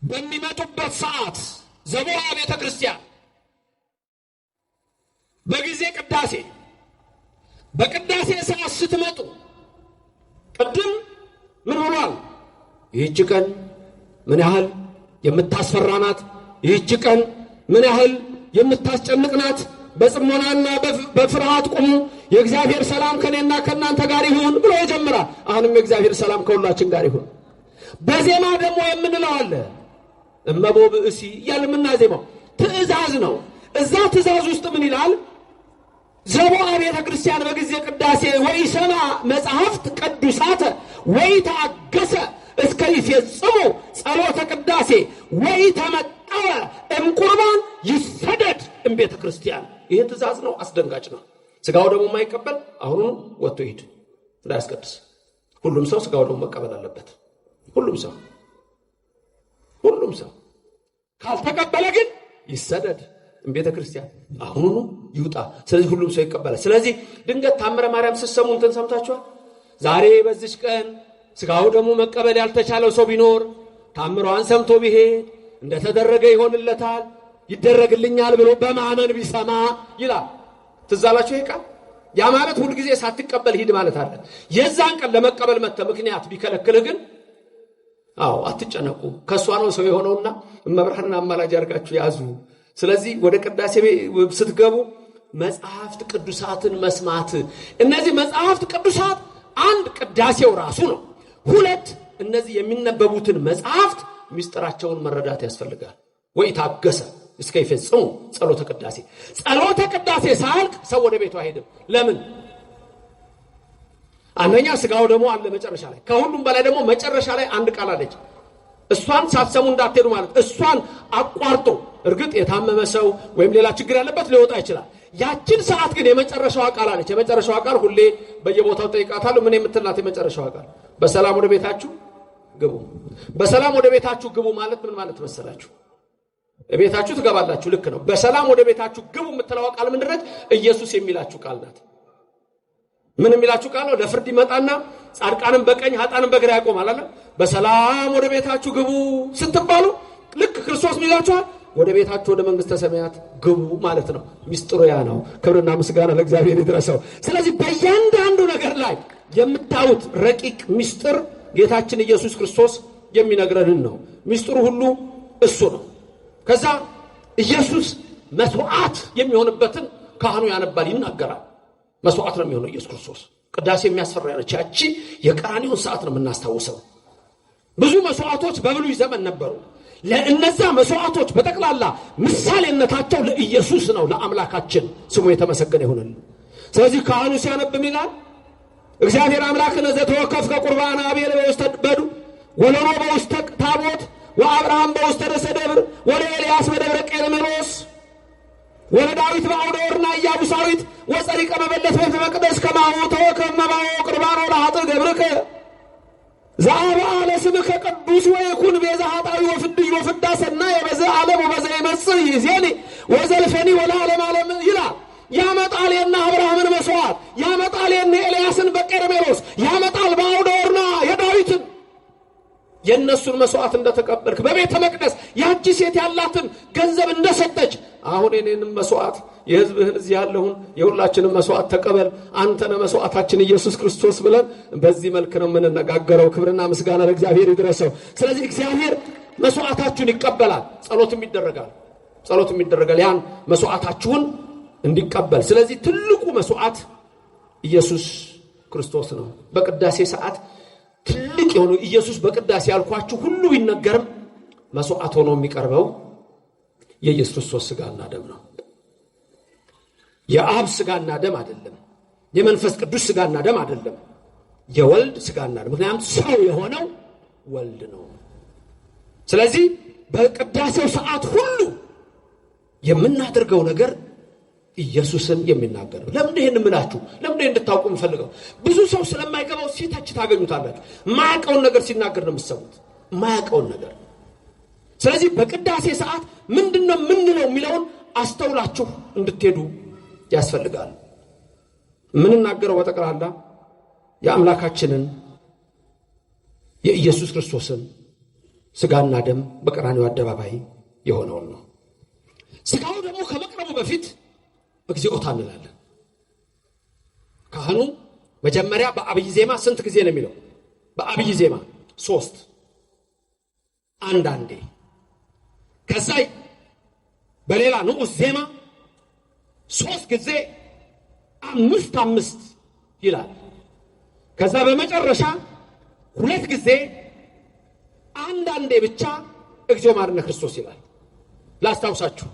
በሚመጡበት ሰዓት ዘቦአ ቤተ ክርስቲያን በጊዜ ቅዳሴ በቅዳሴ ሰዓት ስትመጡ ቅድም ምን ሆኗል? ይህች ቀን ምን ያህል የምታስፈራ ናት! ይህች ቀን ምን ያህል የምታስጨንቅ ናት! በጽሞናና በፍርሃት ቁሙ፣ የእግዚአብሔር ሰላም ከኔና ከናንተ ጋር ይሁን ብሎ ይጀምራል። አሁንም የእግዚአብሔር ሰላም ከሁላችን ጋር ይሁን። በዜማ ደግሞ የምንለው አለ እመቦ ብእሲ እያልን የምናዜማው ትእዛዝ ነው። እዛ ትእዛዝ ውስጥ ምን ይላል? ዘቦአ ቤተ ክርስቲያን በጊዜ ቅዳሴ ወኢሰማ መጽሐፍት ቅዱሳተ ወኢታገሰ እስከ ይፈጽሙ ጸሎተ ቅዳሴ ወኢተመጠወ እምቁርባን ይሰደድ እምቤተ ክርስቲያን። ይህ ትእዛዝ ነው፣ አስደንጋጭ ነው። ስጋው ደግሞ የማይቀበል አሁኑ ወጥቶ ይሄድ እንዳያስቀድስ። ሁሉም ሰው ስጋው ደግሞ መቀበል አለበት። ሁሉም ሰው ካልተቀበለ ግን ይሰደድ ቤተ ክርስቲያን አሁኑ ይውጣ። ስለዚህ ሁሉም ሰው ይቀበላል። ስለዚህ ድንገት ታምረ ማርያም ስትሰሙ እንትን ሰምታችኋል። ዛሬ በዚች ቀን ስጋው ደግሞ መቀበል ያልተቻለው ሰው ቢኖር ታምሯን ሰምቶ ቢሄድ እንደተደረገ ይሆንለታል፣ ይደረግልኛል ብሎ በማመን ቢሰማ ይላል። ትዝ አላችሁ ይሄ ቃል? ያ ማለት ሁሉ ጊዜ ሳትቀበል ሂድ ማለት አለ። የዛን ቀን ለመቀበል መጥተ ምክንያት ቢከለክልህ ግን አትጨነቁ፣ ከሷ ነው ሰው የሆነውና እመብርሃንን አማላጅ አድርጋችሁ ያዙ። ስለዚህ ወደ ቅዳሴ ስትገቡ መጽሐፍት ቅዱሳትን መስማት። እነዚህ መጽሐፍት ቅዱሳት አንድ ቅዳሴው ራሱ ነው። ሁለት እነዚህ የሚነበቡትን መጽሐፍት ምስጢራቸውን መረዳት ያስፈልጋል። ወኢታገሰ እስከ ይፈጽሙ ጸሎተ ቅዳሴ። ጸሎተ ቅዳሴ ሳያልቅ ሰው ወደ ቤቱ አይሄድም። ለምን? አንደኛ ስጋው ደግሞ አለ መጨረሻ ላይ። ከሁሉም በላይ ደግሞ መጨረሻ ላይ አንድ ቃል አለች። እሷን ሳትሰሙ እንዳትሄዱ ማለት። እሷን አቋርጦ እርግጥ የታመመ ሰው ወይም ሌላ ችግር ያለበት ሊወጣ ይችላል። ያችን ሰዓት ግን የመጨረሻዋ ቃል አለች። የመጨረሻዋ ቃል ሁሌ በየቦታው ጠይቃታለሁ። ምን የምትላት የመጨረሻዋ ቃል? በሰላም ወደ ቤታችሁ ግቡ። በሰላም ወደ ቤታችሁ ግቡ ማለት ምን ማለት መሰላችሁ? ቤታችሁ ትገባላችሁ፣ ልክ ነው። በሰላም ወደ ቤታችሁ ግቡ የምትለው ቃል ምንድን ነች? ኢየሱስ የሚላችሁ ቃል ናት። ምን የሚላችሁ ቃል ነው? ለፍርድ ይመጣና ጻድቃንም በቀኝ ኃጥአንም በግራ ያቆማል አለ። በሰላም ወደ ቤታችሁ ግቡ ስትባሉ ልክ ክርስቶስ ይላችኋል፣ ወደ ቤታችሁ ወደ መንግስተ ሰማያት ግቡ ማለት ነው። ሚስጥሩ ያ ነው። ክብርና ምስጋና ለእግዚአብሔር ይድረሰው። ስለዚህ በእያንዳንዱ ነገር ላይ የምታዩት ረቂቅ ሚስጥር ጌታችን ኢየሱስ ክርስቶስ የሚነግረንን ነው። ሚስጥሩ ሁሉ እሱ ነው። ከዛ ኢየሱስ መስዋዕት የሚሆንበትን ካህኑ ያነባል፣ ይናገራል። መስዋዕት ነው የሚሆነው ኢየሱስ ክርስቶስ። ቅዳሴ የሚያስፈራ ያለች ያቺ የቀራንዮውን ሰዓት ነው የምናስታውሰው። ብዙ መስዋዕቶች በብሉይ ዘመን ነበሩ። ለእነዛ መስዋዕቶች በጠቅላላ ምሳሌነታቸው ለኢየሱስ ነው፣ ለአምላካችን ስሙ የተመሰገነ ይሁን። ስለዚህ ካህኑ ሲያነብ ይላል እግዚአብሔር አምላክነ ዘተወከፍ ከቁርባን አቤል በውስተ በዱ ወለኖ በውስተ ታቦት ወአብርሃም በውስተ ርዕሰ ደብር ወለኤልያስ በደብረ ቀርሜሎስ ወለዳዊት በአውደ ወርና ኢያቡሳዊት ወጸሪቀ መበለት ቤተ መቅደስ ከማሁ ተወከፍ መባው ቁርባን ወለኃጥእ ገብርከ ዘአብአ ለስምከ ቅዱስ ወይኩን ቤዛ ኃጣዊ ወፍድይ ወፍዳ ሰናይ በዘ ዓለም ወበዘ ይመጽእ ይእዜኒ ወዘልፈኒ ወለዓለመ ዓለም ይላል። ያመጣል የነ አብርሃምን መስዋዕት፣ ያመጣል የነ ኤልያስን በቀርሜሎስ፣ ያመጣል በአውደ ወርና የዳዊትን የነሱን መስዋዕት እንደተቀበልክ በቤተ መቅደስ ያቺ ሴት ያላትን ገንዘብ እንደሰጠች አሁን የኔንም መስዋዕት የሕዝብህን እዚህ ያለውን የሁላችንም መስዋዕት ተቀበል አንተነ መስዋዕታችን ኢየሱስ ክርስቶስ ብለን በዚህ መልክ ነው የምንነጋገረው። ክብርና ምስጋና ለእግዚአብሔር ይድረሰው። ስለዚህ እግዚአብሔር መስዋዕታችሁን ይቀበላል፣ ጸሎትም ይደረጋል ያን መስዋዕታችሁን እንዲቀበል። ስለዚህ ትልቁ መስዋዕት ኢየሱስ ክርስቶስ ነው። በቅዳሴ ሰዓት ትልቅ የሆነው ኢየሱስ በቅዳሴ ያልኳችሁ ሁሉ ቢነገርም መስዋዕት ሆኖ የሚቀርበው የኢየሱስ ክርስቶስ ሥጋና ደም ነው። የአብ ሥጋና ደም አይደለም፣ የመንፈስ ቅዱስ ሥጋና ደም አይደለም፣ የወልድ ሥጋና ደም። ምክንያቱም ሰው የሆነው ወልድ ነው። ስለዚህ በቅዳሴው ሰዓት ሁሉ የምናደርገው ነገር ኢየሱስን የሚናገር ነው። ለምን ይሄን እምላችሁ? ለምን እንድታውቁ የምፈልገው ብዙ ሰው ስለማይገባው ሲተች ታገኙታላችሁ። ማያውቀውን ነገር ሲናገር ነው የምትሰሙት፣ ማያውቀውን ነገር። ስለዚህ በቅዳሴ ሰዓት ምንድነው ምንለው የሚለውን አስተውላችሁ እንድትሄዱ ያስፈልጋል። ምንናገረው በጠቅላላ የአምላካችንን የኢየሱስ ክርስቶስን ሥጋና ደም በቀራንዮ አደባባይ የሆነውን ነው። ሥጋው ደግሞ ከመቅረቡ በፊት እግዚኦታ እንላለን። ካህኑ መጀመሪያ በአብይ ዜማ ስንት ጊዜ ነው የሚለው? በአብይ ዜማ 3 አንዳንዴ፣ ከዛ በሌላ ንዑስ ዜማ 3 ጊዜ 5 ይላል። ከዛ በመጨረሻ 2 ጊዜ አንዳንዴ ብቻ እግዚኦ ማርነ ክርስቶስ ይላል። ላስታውሳችሁ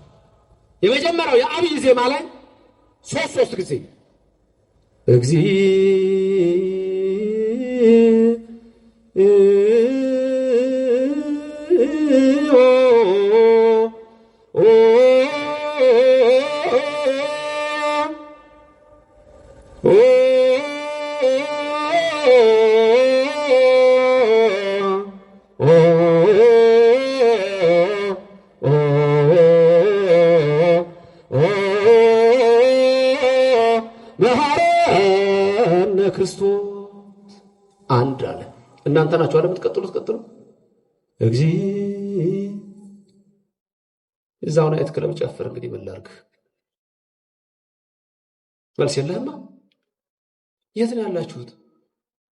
የመጀመሪያው የአብይ ዜማ ላይ 3 ጊዜ እግዚኦ ክርስቶስ አንድ አለ። እናንተ ናችሁ አለ የምትቀጥሉት። ቀጥሉ እዛው ናይት ክለብ ጨፍር። እንግዲህ ምን ላድርግ? መልስ የለህማ። የት ነው ያላችሁት?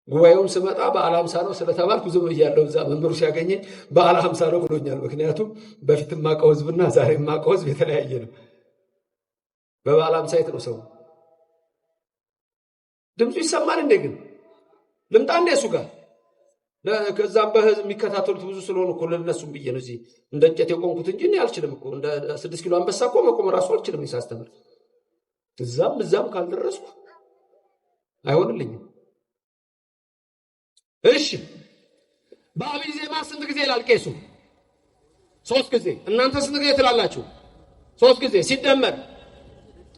ጉባኤውም ስመጣ በዓለ ሃምሳ ነው ስለተባልኩ ዝም ብያለሁ። እዛ መምህሩ ሲያገኘኝ በዓለ ሃምሳ ነው ብሎኛል። ምክንያቱም በፊት የማውቀው ሕዝብና ዛሬ የማውቀው ሕዝብ የተለያየ ነው። በበዓለ ሃምሳ የት ነው ሰው? ድምፁ ይሰማል እንዴ? ግን ልምጣ እንዴ እሱ ጋር? ከዛም በህዝብ የሚከታተሉት ብዙ ስለሆኑ እኮ ለነሱም ብዬ ነው እዚህ እንደ እንጨት የቆምኩት እንጂ እኔ አልችልም እኮ። እንደ 6 ኪሎ አንበሳ እኮ መቆም ራሱ አልችልም ሳስተምር። እዛም ካልደረስኩ አይሆንልኝም። እሺ በአብይ ዜማ ስንት ጊዜ ይላል ቄሱ? 3 ጊዜ። እናንተ ስንት ጊዜ ትላላችሁ? 3 ጊዜ ሲደመር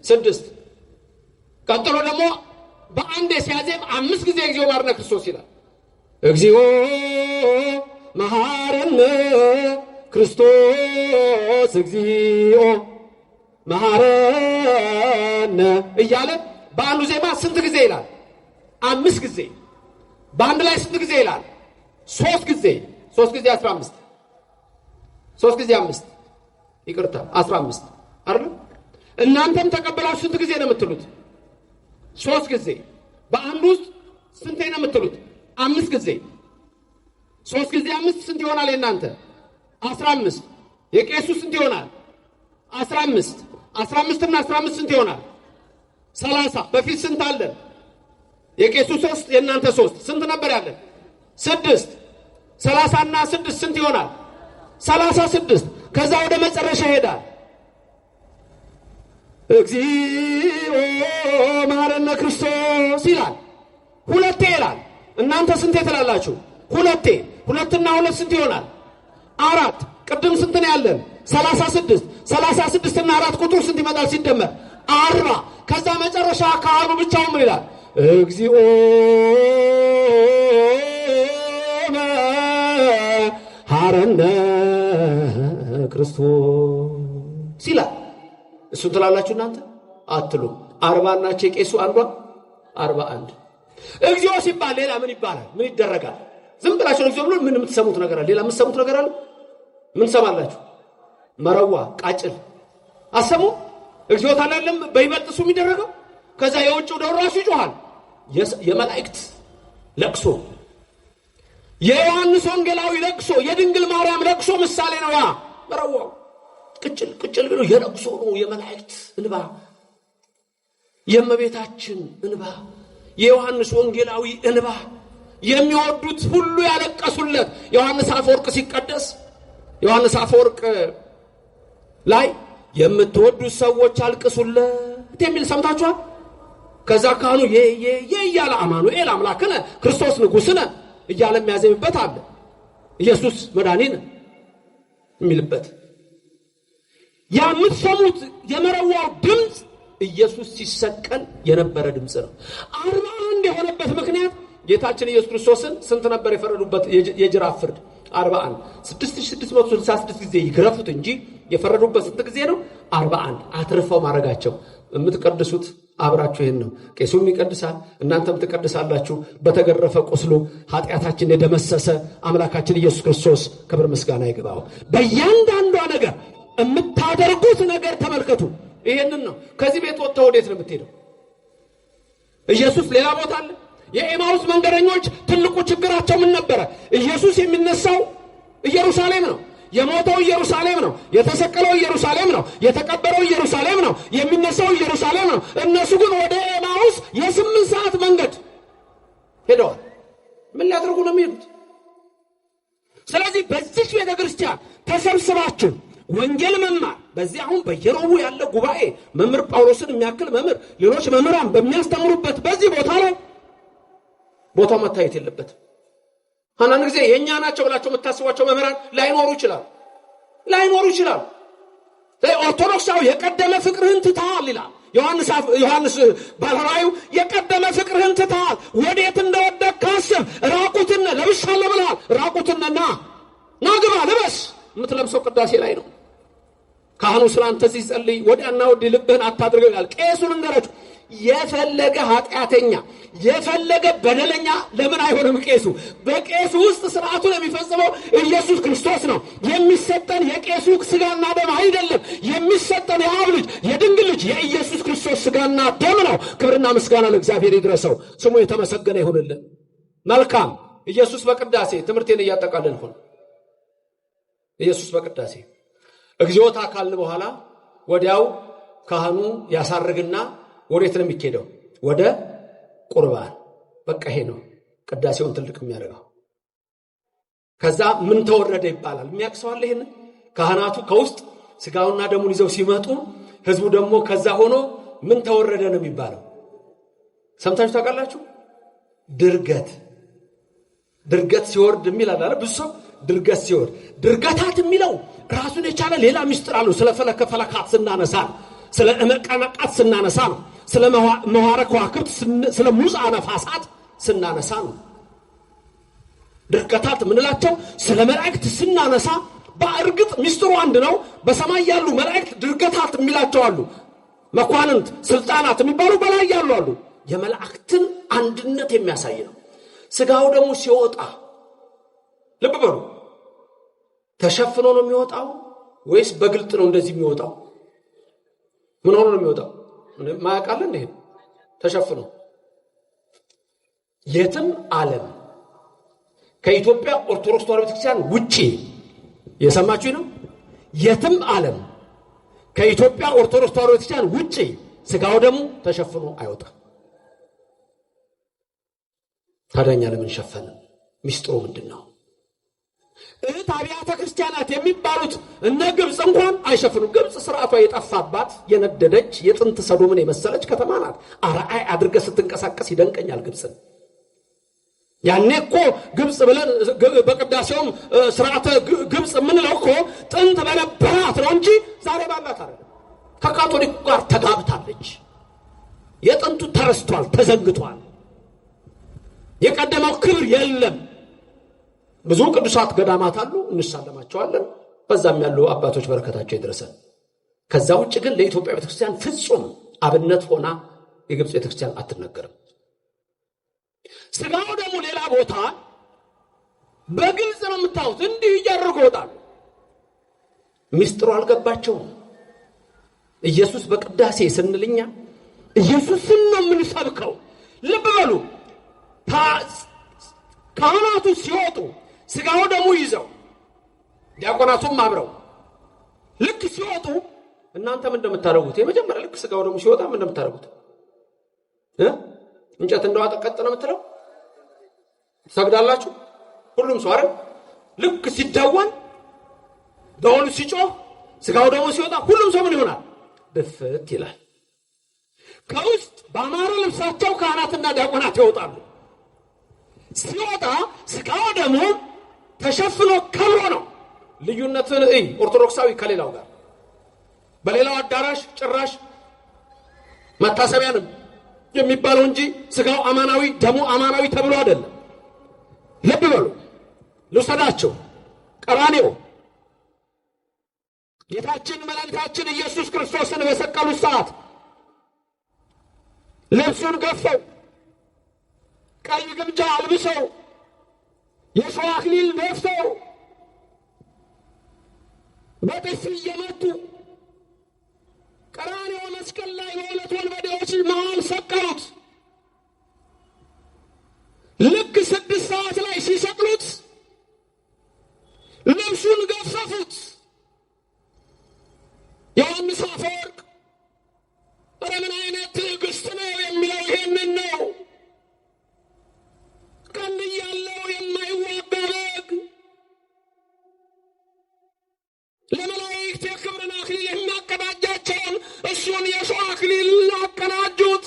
6። ቀጥሎ ደግሞ በአንድ ሲያዜም 5 ጊዜ እግዚኦ ማርነ ክርስቶስ ይላል። እግዚኦ መሐረነ ክርስቶስ እግዚኦ መሐረነ እያለ በአንዱ ዜማ ስንት ጊዜ ይላል? 5 ጊዜ። በአንድ ላይ ስንት ጊዜ ይላል? 3 ጊዜ። 3 ጊዜ 15፣ 3 ጊዜ 5 ይቅርታ 15 አይደል? እናንተም ተቀበላችሁ ስንት ጊዜ ነው የምትሉት? 3 ጊዜ። በአንድ ውስጥ ስንት ነው የምትሉት? 5 ጊዜ። 3 ጊዜ 5 ስንት ይሆናል? የእናንተ 15። የቄሱ ስንት ይሆናል? 15። 15 እና 15 ስንት ይሆናል? 30። በፊት ስንት አለ? የቄሱ 3 የእናንተ 3 ስንት ነበር ያለን? 6። 30 እና 6 ስንት ይሆናል? 36 ከዛ ወደ መጨረሻ ይሄዳል። እግዚኦ መሐረነ ክርስቶስ ይላል። ሁለቴ ይላል። እናንተ ስንቴ ትላላችሁ? ሁለቴ። ሁለትና ሁለት ስንት ይሆናል? 4። ቅድም ስንት ነው ያለን? 36 36 እና 4 ቁጥር ስንት ይመጣል ሲደመር? 40። ከዛ መጨረሻ ካህኑ ብቻውን ምን ይላል? እግዚኦ መሐረነ ክርስቶስ ይላል። እሱን ትላላችሁ እናንተ? አትሉም። 40 ናቸው የቄሱ አንዷ 41። እግዚኦ ሲባል ሌላ ምን ይባላል? ምን ይደረጋል? ዝም ብላችሁ እግዚኦ ብሎ ምን የምትሰሙት ነገር አለ? ሌላ የምትሰሙት ነገር አለ? ምን ሰማላችሁ? መረዋ ቃጭል አሰሙ። እግዚኦ ታላለም በይበልጥ እሱ የሚደረገው። ከዛ የውጭው ደው ራሱ ይጮሃል። የመላእክት ለቅሶ፣ የዮሐንስ ወንጌላዊ ለቅሶ፣ የድንግል ማርያም ለቅሶ ምሳሌ ነው። ያ መረዋው ቅጭል ቅጭል ብሎ የለቅሶ ነው። የመላእክት እንባ፣ የእመቤታችን እንባ፣ የዮሐንስ ወንጌላዊ እንባ፣ የሚወዱት ሁሉ ያለቀሱለት። ዮሐንስ አፈወርቅ ሲቀደስ ዮሐንስ አፈወርቅ ላይ የምትወዱት ሰዎች አልቅሱለት የሚል ሰምታችኋል? ከዛ ካህኑ የያለ አማኑኤል አምላክነ ክርስቶስ ንጉሥነ እያለ የሚያዘምበት አለ። ኢየሱስ መድኃኒነ የሚልበት ያ የምትሰሙት የመረዋው ድምፅ ኢየሱስ ሲሰቀል የነበረ ድምፅ ነው። 41 የሆነበት ምክንያት ጌታችን ኢየሱስ ክርስቶስን ስንት ነበር የፈረዱበት የጅራፍ ፍርድ? 41። 6666 ጊዜ ይግረፉት እንጂ የፈረዱበት ስንት ጊዜ ነው? 41። አትርፈው ማድረጋቸው። የምትቀድሱት አብራችሁ ይሄን ነው። ቄሱም ይቀድሳል፣ እናንተም ትቀድሳላችሁ። በተገረፈ ቁስሉ ኃጢአታችን የደመሰሰ አምላካችን ኢየሱስ ክርስቶስ ክብር ምስጋና ይግባው። በእያንዳንዷ ነገር የምታደርጉት ነገር ተመልከቱ። ይሄንን ነው። ከዚህ ቤት ወጥተው ወዴት ነው የምትሄደው? ኢየሱስ ሌላ ቦታ አለ። የኤማውስ መንገደኞች ትልቁ ችግራቸው ምን ነበረ? ኢየሱስ የሚነሳው ኢየሩሳሌም ነው። የሞተው ኢየሩሳሌም ነው። የተሰቀለው ኢየሩሳሌም ነው። የተቀበረው ኢየሩሳሌም ነው። የሚነሳው ኢየሩሳሌም ነው። እነሱ ግን ወደ ኤማውስ የ8 ሰዓት መንገድ ሄደዋል። ምን ሊያደርጉ ነው የሚሄዱት? ስለዚህ በዚህ ቤተክርስቲያን ተሰብስባችሁ ወንጌል መማር፣ በዚህ አሁን በየሮቡ ያለ ጉባኤ መምህር ጳውሎስን የሚያክል መምህር፣ ሌሎች መምህራን በሚያስተምሩበት በዚህ ቦታ ላይ ቦታው መታየት የለበትም። አንዳንድ ጊዜ የኛ ናቸው ብላችሁ የምታስቧቸው መምህራን ላይኖሩ ይችላሉ። ኦርቶዶክሳዊ የቀደመ ፍቅርህን ትተሃል ይላል ዮሐንስ ባለራእዩ። የቀደመ ፍቅርህን ትተሃል፣ ወዴት እንደወደቅክ አስብ። ራቁትን ለብሻለሁ ብለሃል። ራቁትንና ና ግባ ልበስ የምትለብሰው ቅዳሴ ላይ ነው። ካህኑ ስላንተ ሲጸልይ ወዲያና ወዲህ ልብህን አታድርገው ይላል። ቄሱን እንደረቱ የፈለገ ኃጢአተኛ የፈለገ በደለኛ ለምን አይሆንም? ቄሱ በቄሱ ውስጥ ስርዓቱን የሚፈጽመው ኢየሱስ ክርስቶስ ነው። የሚሰጠን የቄሱ ስጋና ደም አይደለም። የሚሰጠን የአብ ልጅ የድንግል ልጅ የኢየሱስ ክርስቶስ ስጋና ደም ነው። ክብርና ምስጋና ለእግዚአብሔር ይድረሰው፣ ስሙ የተመሰገነ ይሁንልን። መልካም። ኢየሱስ በቅዳሴ ትምህርቴን እያጠቃለልኩ ነው። ኢየሱስ በቅዳሴ እግዚኦታ ካልን በኋላ ወዲያው ካህኑ ያሳርግና ወዴት ነው የሚኬደው? ወደ ቁርባን። በቃ ይሄ ነው ቅዳሴውን ትልቅ የሚያደርገው። ከዛ ምን ተወረደ ይባላል። የሚያቅሰዋል ይሄን ካህናቱ ከውስጥ ስጋውና ደሙን ይዘው ሲመጡ፣ ህዝቡ ደግሞ ከዛ ሆኖ ምን ተወረደ ነው የሚባለው። ሰምታችሁ ታውቃላችሁ? ድርገት ሲወርድ የሚል አለ ብዙ ሰው። ድርገት ሲወርድ ድርገታት የሚለው ራሱን የቻለ ሌላ ምስጢር አለው። ስለ ፈለከ ፈለካት ስናነሳ ነው። ስለ እመቀነቃት ስናነሳ ነው። ስለ መዋረ ከዋክብት ስለ ሙፃ ነፋሳት ስናነሳ ነው። ድርገታት ምንላቸው ስለ መላእክት ስናነሳ በእርግጥ ምስጢሩ አንድ ነው። በሰማይ ያሉ መላእክት ድርገታት የሚላቸው አሉ። መኳንንት ስልጣናት የሚባሉ በላይ ያሉ አሉ። የመላእክትን አንድነት የሚያሳይ ነው። ስጋው ደግሞ ሲወጣ ልብ በሉ፣ ተሸፍኖ ነው የሚወጣው ወይስ በግልጥ ነው እንደዚህ የሚወጣው? ምን ሆኖ ነው የሚወጣው? ማያውቃል እንዴ? ተሸፍኖ የትም ዓለም ከኢትዮጵያ ኦርቶዶክስ ተዋሕዶ ቤተክርስቲያን ውጪ የሰማችሁ ነው። የትም ዓለም ከኢትዮጵያ ኦርቶዶክስ ተዋሕዶ ቤተክርስቲያን ውጪ ስጋው ደግሞ ተሸፍኖ አይወጣም። ታዲያ ለምን ሸፈነ? ሚስጥሩ ምንድነው? እህት አብያተ ክርስቲያናት የሚባሉት እነ ግብፅ እንኳን አይሸፍኑም። ግብፅ ስርዓቷ የጠፋባት የነደደች የጥንት ሰዶምን የመሰለች ከተማ ናት። አርአይ አድርገህ ስትንቀሳቀስ ይደንቀኛል ግብፅን። ያኔ እኮ ግብፅ ብለን በቅዳሴውም ስርዓተ ግብፅ የምንለው እኮ ጥንት በነበራት ነው እንጂ ዛሬ ባላት አይደለም። ከካቶሊክ ጋር ተጋብታለች። የጥንቱ ተረስቷል፣ ተዘንግቷል። የቀደመው ክብር የለም። ብዙ ቅዱሳት ገዳማት አሉ፣ እንሳለማቸዋለን። በዛም ያሉ አባቶች በረከታቸው ይድረሰን። ከዛ ውጭ ግን ለኢትዮጵያ ቤተክርስቲያን ፍጹም አብነት ሆና የግብፅ ቤተክርስቲያን አትነገርም። ስጋው ደግሞ ሌላ ቦታ በግልጽ ነው የምታዩት። እንዲህ እያደረጉ ይወጣሉ። ሚስጥሩ አልገባቸውም። ኢየሱስ በቅዳሴ ስንልኛ ኢየሱስን ነው የምንሰብከው። ልብ በሉ፣ ካህናቱ ሲወጡ ስጋው ደግሞ ይዘው ዲያቆናቱም አብረው ልክ ሲወጡ እናንተ ምን እንደምታደርጉት የመጀመሪያ ልክ ስጋው ደግሞ ሲወጣ ምን እንደምታደርጉት እንጨት እንደዋጠ ቀጥ ነው የምትለው ሰግዳላችሁ። ሁሉም ሰው አይደል? ልክ ሲደወል ደወሉ ሲጮህ ስጋው ደግሞ ሲወጣ ሁሉም ሰው ምን ይሆናል? ድፍት ይላል። ከውስጥ በአማረ ልብሳቸው ካህናትና ዲያቆናት ይወጣሉ። ሲወጣ ስጋው ደግሞ ተሸፍኖ ከብሮ ነው። ልዩነትን ኦርቶዶክሳዊ ከሌላው ጋር በሌላው አዳራሽ ጭራሽ መታሰቢያንም የሚባለው እንጂ ስጋው አማናዊ ደሙ አማናዊ ተብሎ አይደለም። ልብ በሉ፣ ልውሰዳቸው። ቀራንዮ ጌታችን መድኃኒታችን ኢየሱስ ክርስቶስን በሰቀሉት ሰዓት ልብሱን ገፈው ቀይ ግምጃ አልብሰው የሾህ አክሊል ደፍተው በጥፊ እየመቱ ቀራንዮ መስቀል ላይ በሁለት ወንበዴዎች መሃል ሰቀሉት። ልክ 6 ሰዓት ላይ ሲሰቅሉት ልብሱን ገፈፉት። ዮሐንስ አፈወርቅ ምን አይነት ትዕግስት ነው የሚለው ይሄንን ነው። ቀንድ ያለው የማይዋጋ በግ ለመላእክት የክብርን አክሊል የሚያቀዳጃቸውን እሱን የሾህ አክሊል አቀናጁት።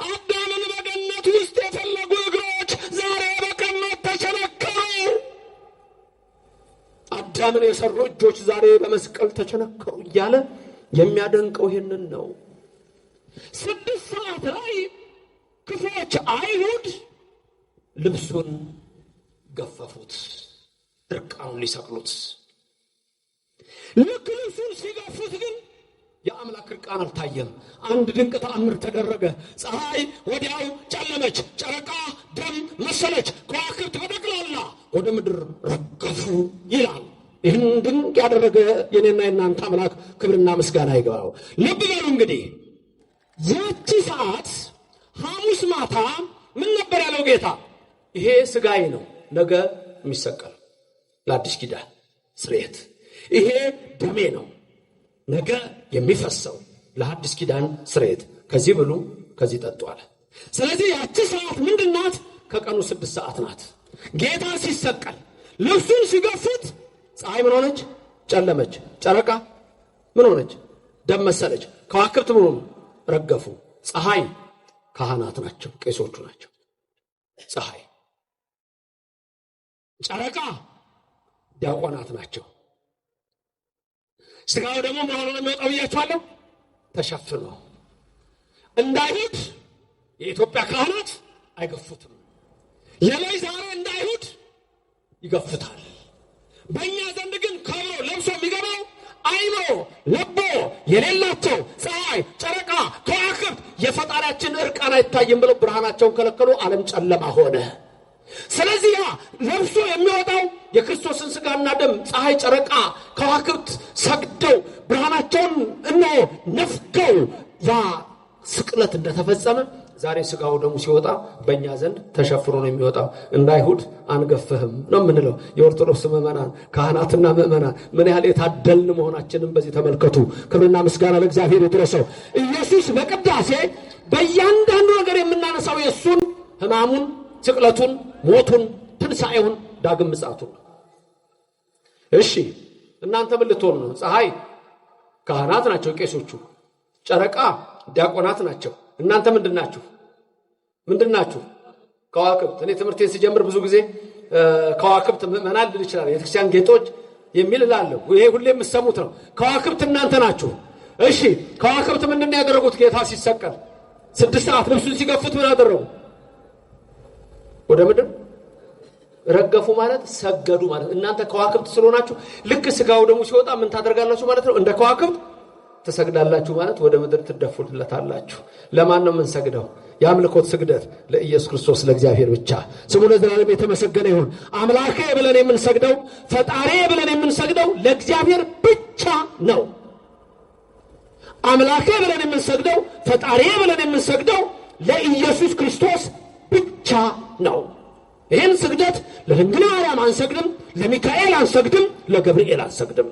አዳምን በገነት ውስጥ የፈለጉ እግሮች ዛሬ በቀኖት ተቸነከሩ። አዳምን የሰሩ እጆች ዛሬ በመስቀል ተቸነከሩ እያለ የሚያደንቀው ይሄንን ነው። 6 ሰዓት ላይ ክፎች አይሁድ ልብሱን ገፈፉት፣ እርቃኑን ሊሰቅሉት። ልክ ልብሱን ሲገፉት ግን የአምላክ እርቃን አልታየም። አንድ ድንቅ ተአምር ተደረገ። ፀሐይ ወዲያው ጨለመች፣ ጨረቃ ደም መሰለች፣ ከዋክብት በጠቅላላ ወደ ምድር ረገፉ ይላል። ይህን ድንቅ ያደረገ የኔና የናንተ አምላክ ክብርና ምስጋና ይግባው። ልብ በሉ እንግዲህ ያቺ ሰዓት ሐሙስ ማታ ምን ነበር ያለው ጌታ? ይሄ ስጋዬ ነው ነገ የሚሰቀል ለአዲስ ኪዳን ስርየት፣ ይሄ ደሜ ነው ነገ የሚፈሰው ለአዲስ ኪዳን ስርየት፣ ከዚህ ብሉ ከዚህ ጠጡ አለ። ስለዚህ ያቺ ሰዓት ምንድናት? ከቀኑ 6 ሰዓት ናት። ጌታ ሲሰቀል ልብሱን ሲገፉት ፀሐይ ምን ሆነች? ጨለመች። ጨረቃ ምን ሆነች? ደም መሰለች። ከዋክብት ምን ሆኑ? ረገፉ። ፀሐይ ካህናት ናቸው፣ ቄሶቹ ናቸው። ፀሐይ፣ ጨረቃ ዲያቆናት ናቸው። ስጋው ደግሞ ምን ሆኖ ነው የሚወጣው ብያችኋለሁ? ተሸፍኖ። እንዳይሁድ የኢትዮጵያ ካህናት አይገፉትም። የላይ ዛሬ እንዳይሁድ ይገፉታል። በእኛ ዘንድ ግን ከብሮ ለብሶ የሚገባው አይኖ ለቦ የሌላቸው ፀሐይ፣ ጨረቃ፣ ከዋክብት የፈጣሪያችን እርቃን አይታይም ብለው ብርሃናቸውን ከለከሉ። ዓለም ጨለማ ሆነ። ስለዚህ ያ ለብሶ የሚወጣው የክርስቶስን ስጋና ደም ፀሐይ፣ ጨረቃ፣ ከዋክብት ሰግደው ብርሃናቸውን እነሆ ነፍገው ያ ስቅለት እንደተፈጸመ ዛሬ ስጋው ደሙ ሲወጣ በእኛ ዘንድ ተሸፍኖ ነው የሚወጣው። እንዳይሁድ አንገፍህም ነው የምንለው። የኦርቶዶክስ ምዕመናን ካህናትና ምዕመናን ምን ያህል የታደልን መሆናችንን በዚህ ተመልከቱ። ክብርና ምስጋና ለእግዚአብሔር ይድረሰው። ኢየሱስ በቅዳሴ በእያንዳንዱ ነገር የምናነሳው የእሱን ሕማሙን፣ ስቅለቱን፣ ሞቱን፣ ትንሣኤውን ዳግም ምጽአቱን። እሺ እናንተ ምን ልትሆኑ ነው? ፀሐይ ካህናት ናቸው ቄሶቹ፣ ጨረቃ ዲያቆናት ናቸው። እናንተ ምንድናችሁ? ከዋክብት። እኔ ትምህርቴን ሲጀምር ብዙ ጊዜ ከዋክብት ምዕመናን ልል ይችላል፣ የቤተክርስቲያን ጌጦች የሚል እላለሁ። ይሄ ሁሌ የምትሰሙት ነው። ከዋክብት እናንተ ናችሁ። እሺ ከዋክብት ምንድን ነው ያደረጉት? ጌታ ሲሰቀል 6 ሰዓት ልብሱን ሲገፉት ምን አደረጉ? ወደ ምድር ረገፉ ማለት ሰገዱ ማለት። እናንተ ከዋክብት ስለሆናችሁ ልክ ስጋው ደግሞ ሲወጣ ምን ታደርጋላችሁ ማለት ነው? እንደ ከዋክብት ትሰግዳላችሁ ማለት ወደ ምድር ትደፉለታላችሁ። ለማን ነው የምንሰግደው? የአምልኮት ስግደት ለኢየሱስ ክርስቶስ ለእግዚአብሔር ብቻ ስሙ ለዘላለም የተመሰገነ ይሁን። አምላኬ ብለን የምንሰግደው ፈጣሪ ብለን የምንሰግደው ለእግዚአብሔር ብቻ ነው። አምላኬ ብለን የምንሰግደው ፈጣሪ ብለን የምንሰግደው ለኢየሱስ ክርስቶስ ብቻ ነው። ይህን ስግደት ለድንግል ማርያም አንሰግድም፣ ለሚካኤል አንሰግድም፣ ለገብርኤል አንሰግድም።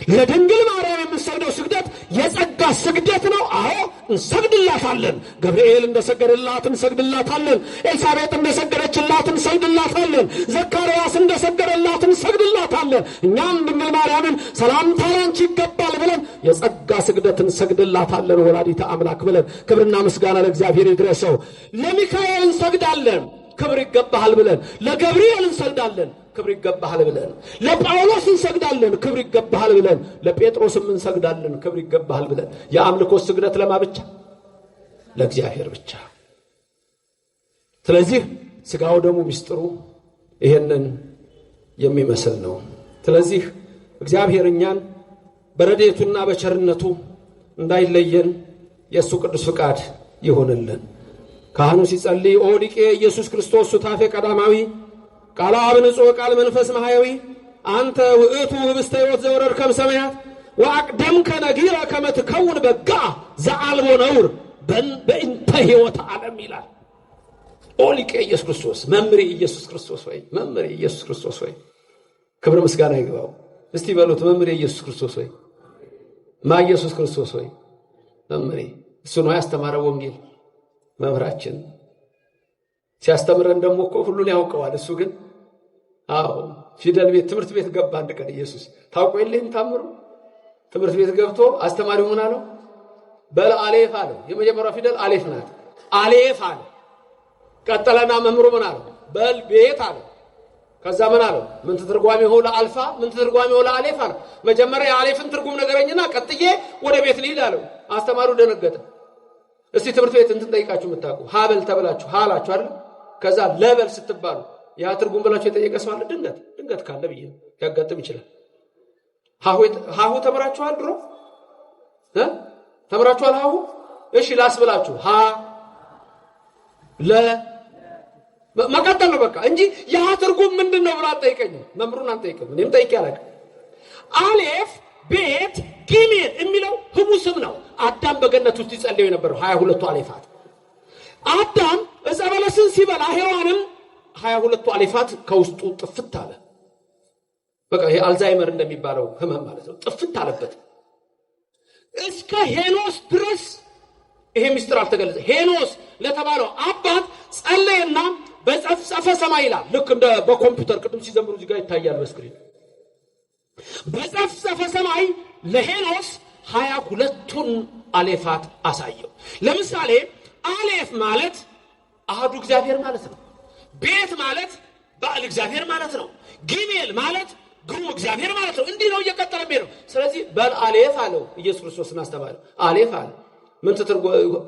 ለድንግል ማርያም የምንሰግደው ስግደት የጸጋ ስግደት ነው። አዎ እንሰግድላታለን። ገብርኤል እንደሰገደላት እንሰግድላታለን። ኤልሳቤጥ እንደሰገደችላት እንሰግድላታለን። ዘካርያስ እንደሰገደላት እንሰግድላታለን። እኛም ድንግል ማርያምን ሰላምታ ላንቺ ይገባል ብለን የጸጋ ስግደት እንሰግድላታለን። ወላዲተ አምላክ ብለን ክብርና ምስጋና ለእግዚአብሔር ይድረሰው። ለሚካኤል እንሰግዳለን፣ ክብር ይገባሃል ብለን። ለገብርኤል እንሰግዳለን፣ ክብር ይገባሃል ብለን። ለጳውሎስ እንሰግዳለን፣ ክብር ይገባሃል ብለን። ለጴጥሮስም እንሰግዳለን፣ ክብር ይገባሃል ብለን። የአምልኮ ስግደት ለማ ብቻ? ለእግዚአብሔር ብቻ። ስለዚህ ስጋው ደግሞ ምስጢሩ ይሄንን የሚመስል ነው። ስለዚህ እግዚአብሔር እኛን በረድኤቱና በቸርነቱ እንዳይለየን የእሱ ቅዱስ ፍቃድ ይሆንልን። ካህኑ ሲጸልይ ኦ ሊቄ ኢየሱስ ክርስቶስ ሱታፌ ቀዳማዊ ቃለ አብ ንጹሕ ቃል መንፈስ ማህያዊ አንተ ውእቱ ህብስተ ሕይወት ዘወረድከም ሰማያት ወአቅደምከ ነጊረ ከመ ትከውን በጋ ዘአልቦ ነውር በእንተ ሕይወት ዓለም ይላል። ኦ ሊቄ ኢየሱስ ክርስቶስ መምህሬ ኢየሱስ ክርስቶስ ወይ መምህሬ ኢየሱስ ክርስቶስ ወይ ክብር ምስጋና ይግባው። እስቲ በሉት መምህሬ ኢየሱስ ክርስቶስ ወይ ማ ኢየሱስ ክርስቶስ ወይ መምህሬ። እሱ ነው ያስተማረው ወንጌል መምህራችን። ሲያስተምረን ደግሞ እኮ ሁሉን ያውቀዋል። እሱ ግን ፊደል ቤት ትምህርት ቤት ገባ አንድ ቀን ኢየሱስ። ታውቁ የለህም ታምሩ? ትምህርት ቤት ገብቶ አስተማሪው ምን አለው? በል አሌፍ አለው። የመጀመሪያው ፊደል አሌፍ ናት። አሌፍ አለ። ቀጠለና መምህሩ ምን አለው? በል ቤት አለ። ከዛ ምን አለው? ምን ተርጓሚው ለአልፋ ምን ተርጓሚው ለአሌፍ አለ። መጀመሪያ የአሌፍን ትርጉም ነገረኝና ቀጥዬ ወደ ቤት ልሂድ አለው። አስተማሪው ደነገጠ። እስቲ ትምህርት ቤት እንትን ጠይቃችሁ የምታውቁ ሀበል ተብላችሁ ሀላችሁ አይደል? ከዛ ለበል ስትባሉ ያ ትርጉም ብላችሁ የጠየቀ ሰው አለ? ድንገት ካለ ብዬ ያጋጥም ይችላል። ሀሁ ተምራችኋል? ድሮ ተምራችኋል ሀሁ? እሺ ላስብላችሁ። ሀ ለ መቀጠል ነው በቃ እንጂ ያ ትርጉም ምንድነው ብላ አትጠይቀኝም። መምሩን አንጠይቅም። እኔም ጠይቄ አላውቅም። አሌፍ ቤት ጊሜል የሚለው ህቡ ስም ነው። አዳም በገነት ውስጥ ይጸልየው የነበረው 22ቱ አሌፋት። አዳም ዕፀ በለስን ሲበላ ሔዋንም 22ቱ አሌፋት ከውስጡ ጥፍት አለ። በቃ ይሄ አልዛይመር እንደሚባለው ህመም ማለት ነው። ጥፍት አለበት። እስከ ሄኖስ ድረስ ይሄ ምስጢር አልተገለጸ። ሄኖስ ለተባለው አባት ጸለየና በጸፍጸፈ ሰማይ ይላል። ልክ እንደ በኮምፒውተር ቅድም ሲዘምሩ እዚህ ጋር ይታያል በስክሪን። በጸፍጸፈ ሰማይ ለሄኖስ 22ቱን አሌፋት አሳየው። ለምሳሌ አሌፍ ማለት አሐዱ እግዚአብሔር ማለት ነው። ቤት ማለት ባል እግዚአብሔር ማለት ነው። ጊሜል ማለት ግሩም እግዚአብሔር ማለት ነው። እንዲህ ነው እየቀጠለ ነው። ስለዚህ በል አሌፍ አለው ኢየሱስ ክርስቶስን አስተማረው። አሌፍ አለ ምን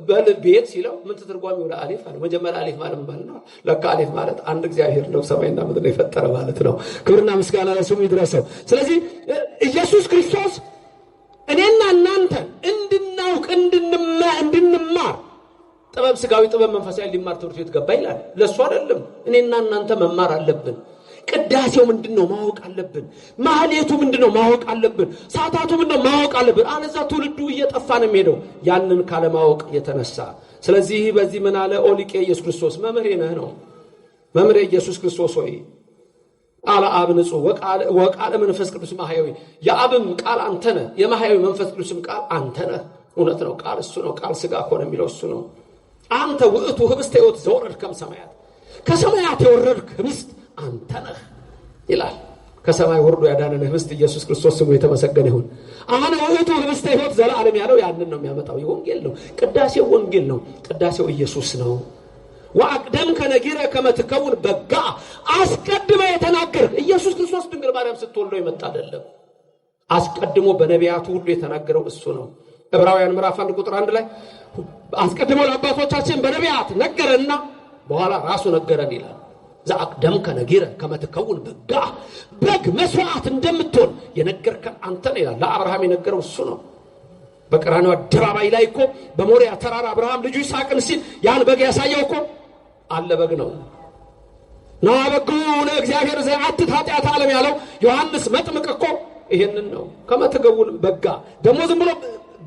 በል ቤት ሲለው ምን ተተርጓሚው ለአሌፍ አለ። መጀመሪያ አሌፍ ማለት ማለት ነው። ለካ አሌፍ ማለት አንድ እግዚአብሔር ነው ሰማይና ምድር የፈጠረ ማለት ነው። ክብርና ምስጋና ለስሙ ይድረሰው። ስለዚህ ኢየሱስ ክርስቶስ እኔና እናንተን እንድናውቅ እንድንማር ጥበብ ስጋዊ ጥበብ መንፈሳዊ ሊማር ትምህርት ቤት ገባ ይላል። ለሱ አይደለም እኔና እናንተ መማር አለብን። ቅዳሴው ምንድነው ማወቅ አለብን። ማህሌቱ ምንድነው ማወቅ አለብን። ሰዓታቱ ምንድነው ማወቅ አለብን። አለዛ ትውልዱ እየጠፋ ነው የሚሄደው ያንን ካለማወቅ የተነሳ። ስለዚህ በዚህ ምን አለ ኦሊቄ ኢየሱስ ክርስቶስ መምህሬ ነህ ነው። መምህሬ ኢየሱስ ክርስቶስ ሆይ ቃለ አብ ንጹሕ ወቃለ መንፈስ ቅዱስ ማህያዊ የአብም ቃል አንተ ነህ፣ የማህያዊ መንፈስ ቅዱስም ቃል አንተ ነህ። እውነት ነው። ቃል እሱ ነው። ቃል ስጋ ሆነ የሚለው እሱ ነው። አንተ ውእቱ ህብስተ ሕይወት ዘወረድከም ሰማያት ከሰማያት የወረድክ ህብስት አንተ ነህ ይላል። ከሰማይ ወርዶ ያዳነን ህብስት ኢየሱስ ክርስቶስ ስሙ የተመሰገነ ይሁን። አሁን ውእቱ ህብስተ ሕይወት ዘለዓለም ያለው ያንን ነው የሚያመጣው። ወንጌል ነው ቅዳሴው፣ ወንጌል ነው ቅዳሴው፣ ኢየሱስ ነው። ወአቅደም ከነጊረ ከመትከውን በጋ አስቀድመ የተናገረ ኢየሱስ ክርስቶስ ድንግል ማርያም ስትወልደው የመጣ አይደለም። አስቀድሞ በነቢያቱ ሁሉ የተናገረው እሱ ነው። ዕብራውያን ምዕራፍ 1 ቁጥር 1 ላይ አስቀድሞ ለአባቶቻችን በነቢያት ነገረና በኋላ ራሱ ነገረን ይላል። ዘአቅደም ከነጊረ ከመትከውን በጋ በግ መስዋዕት እንደምትሆን የነገርከን አንተ ነህ ይላል። ለአብርሃም የነገረው እሱ ነው። በቀራንዮ አደባባይ ላይ እኮ በሞሪያ ተራራ አብርሃም ልጁ ይስሐቅን ሲል ያን በግ ያሳየው እኮ አለ በግ ነው። ነዋ በጉ ለእግዚአብሔር ዘያትት ኃጢአተ ዓለም ያለው ዮሐንስ መጥምቅ እኮ ይሄንን ነው። ከመትገውን በጋ ደግሞ ዝም ብሎ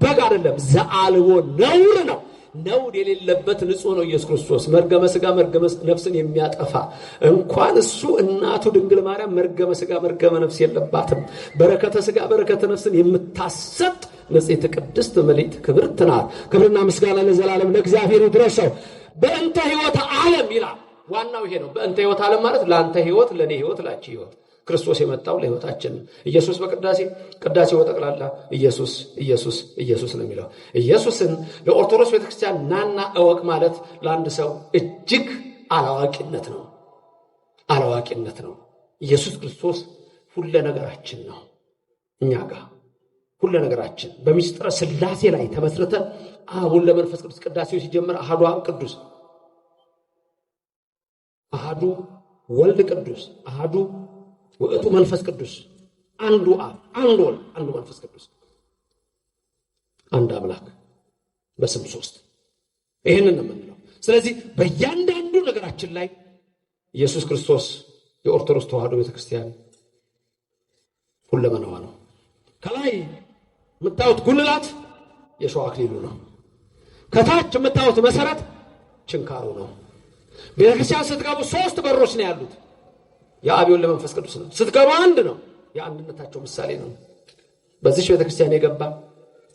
በግ አይደለም፣ ዘአልቦ ነውር ነው። ነውር የሌለበት ንጹህ ነው ኢየሱስ ክርስቶስ። መርገመ ሥጋ መርገመ ነፍስን የሚያጠፋ እንኳን እሱ እናቱ ድንግል ማርያም መርገመ ሥጋ መርገመ ነፍስ የለባትም። በረከተ ሥጋ በረከተ ነፍስን የምታሰጥ ንጽሕት ቅድስት ምልዕት ክብርት ናት። ክብርና ምስጋና ለዘላለም ለእግዚአብሔር ይድረሰው። በእንተ ሕይወት ዓለም ይላል። ዋናው ይሄ ነው። በእንተ ሕይወት ዓለም ማለት ለአንተ ሕይወት፣ ለኔ ሕይወት፣ ላንቺ ሕይወት። ክርስቶስ የመጣው ለሕይወታችን ነው። ኢየሱስ በቅዳሴ ቅዳሴው በጠቅላላ ኢየሱስ ኢየሱስ ኢየሱስ ነው የሚለው። ኢየሱስን ለኦርቶዶክስ ቤተክርስቲያን ናና እወቅ ማለት ለአንድ ሰው እጅግ አላዋቂነት ነው። አላዋቂነት ነው። ኢየሱስ ክርስቶስ ሁሉ ነገራችን ነው። እኛ ጋር ሁሉ ነገራችን በሚስጥረ ሥላሴ ላይ ተመስርተን አብ ወልድ መንፈስ ቅዱስ ቅዳሴው ሲጀምር አሐዱ አብ ቅዱስ፣ አሐዱ ወልድ ቅዱስ፣ አሐዱ ውእቱ መንፈስ ቅዱስ፣ አንዱ አብ፣ አንዱ ወልድ፣ አንዱ መንፈስ ቅዱስ፣ አንድ አምላክ በስም ሦስት። ይሄንን ነው የምንለው። ስለዚህ በእያንዳንዱ ነገራችን ላይ ኢየሱስ ክርስቶስ የኦርቶዶክስ ተዋሕዶ ቤተክርስቲያን ሁለመናዋ ነው። ከላይ የምታዩት ጉልላት የሸዋ አክሊሉ ነው። ከታች የምታዩት መሰረት ችንካሩ ነው። ቤተክርስቲያን ስትገቡ 3 በሮች ነው ያሉት። የአብ ወልድ መንፈስ ቅዱስ ነው። ስትገቡ አንድ ነው። የአንድነታቸው ምሳሌ ነው። በዚህ ቤተክርስቲያን የገባ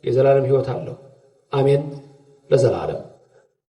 የዘላለም ሕይወት አለው። አሜን ለዘላለም።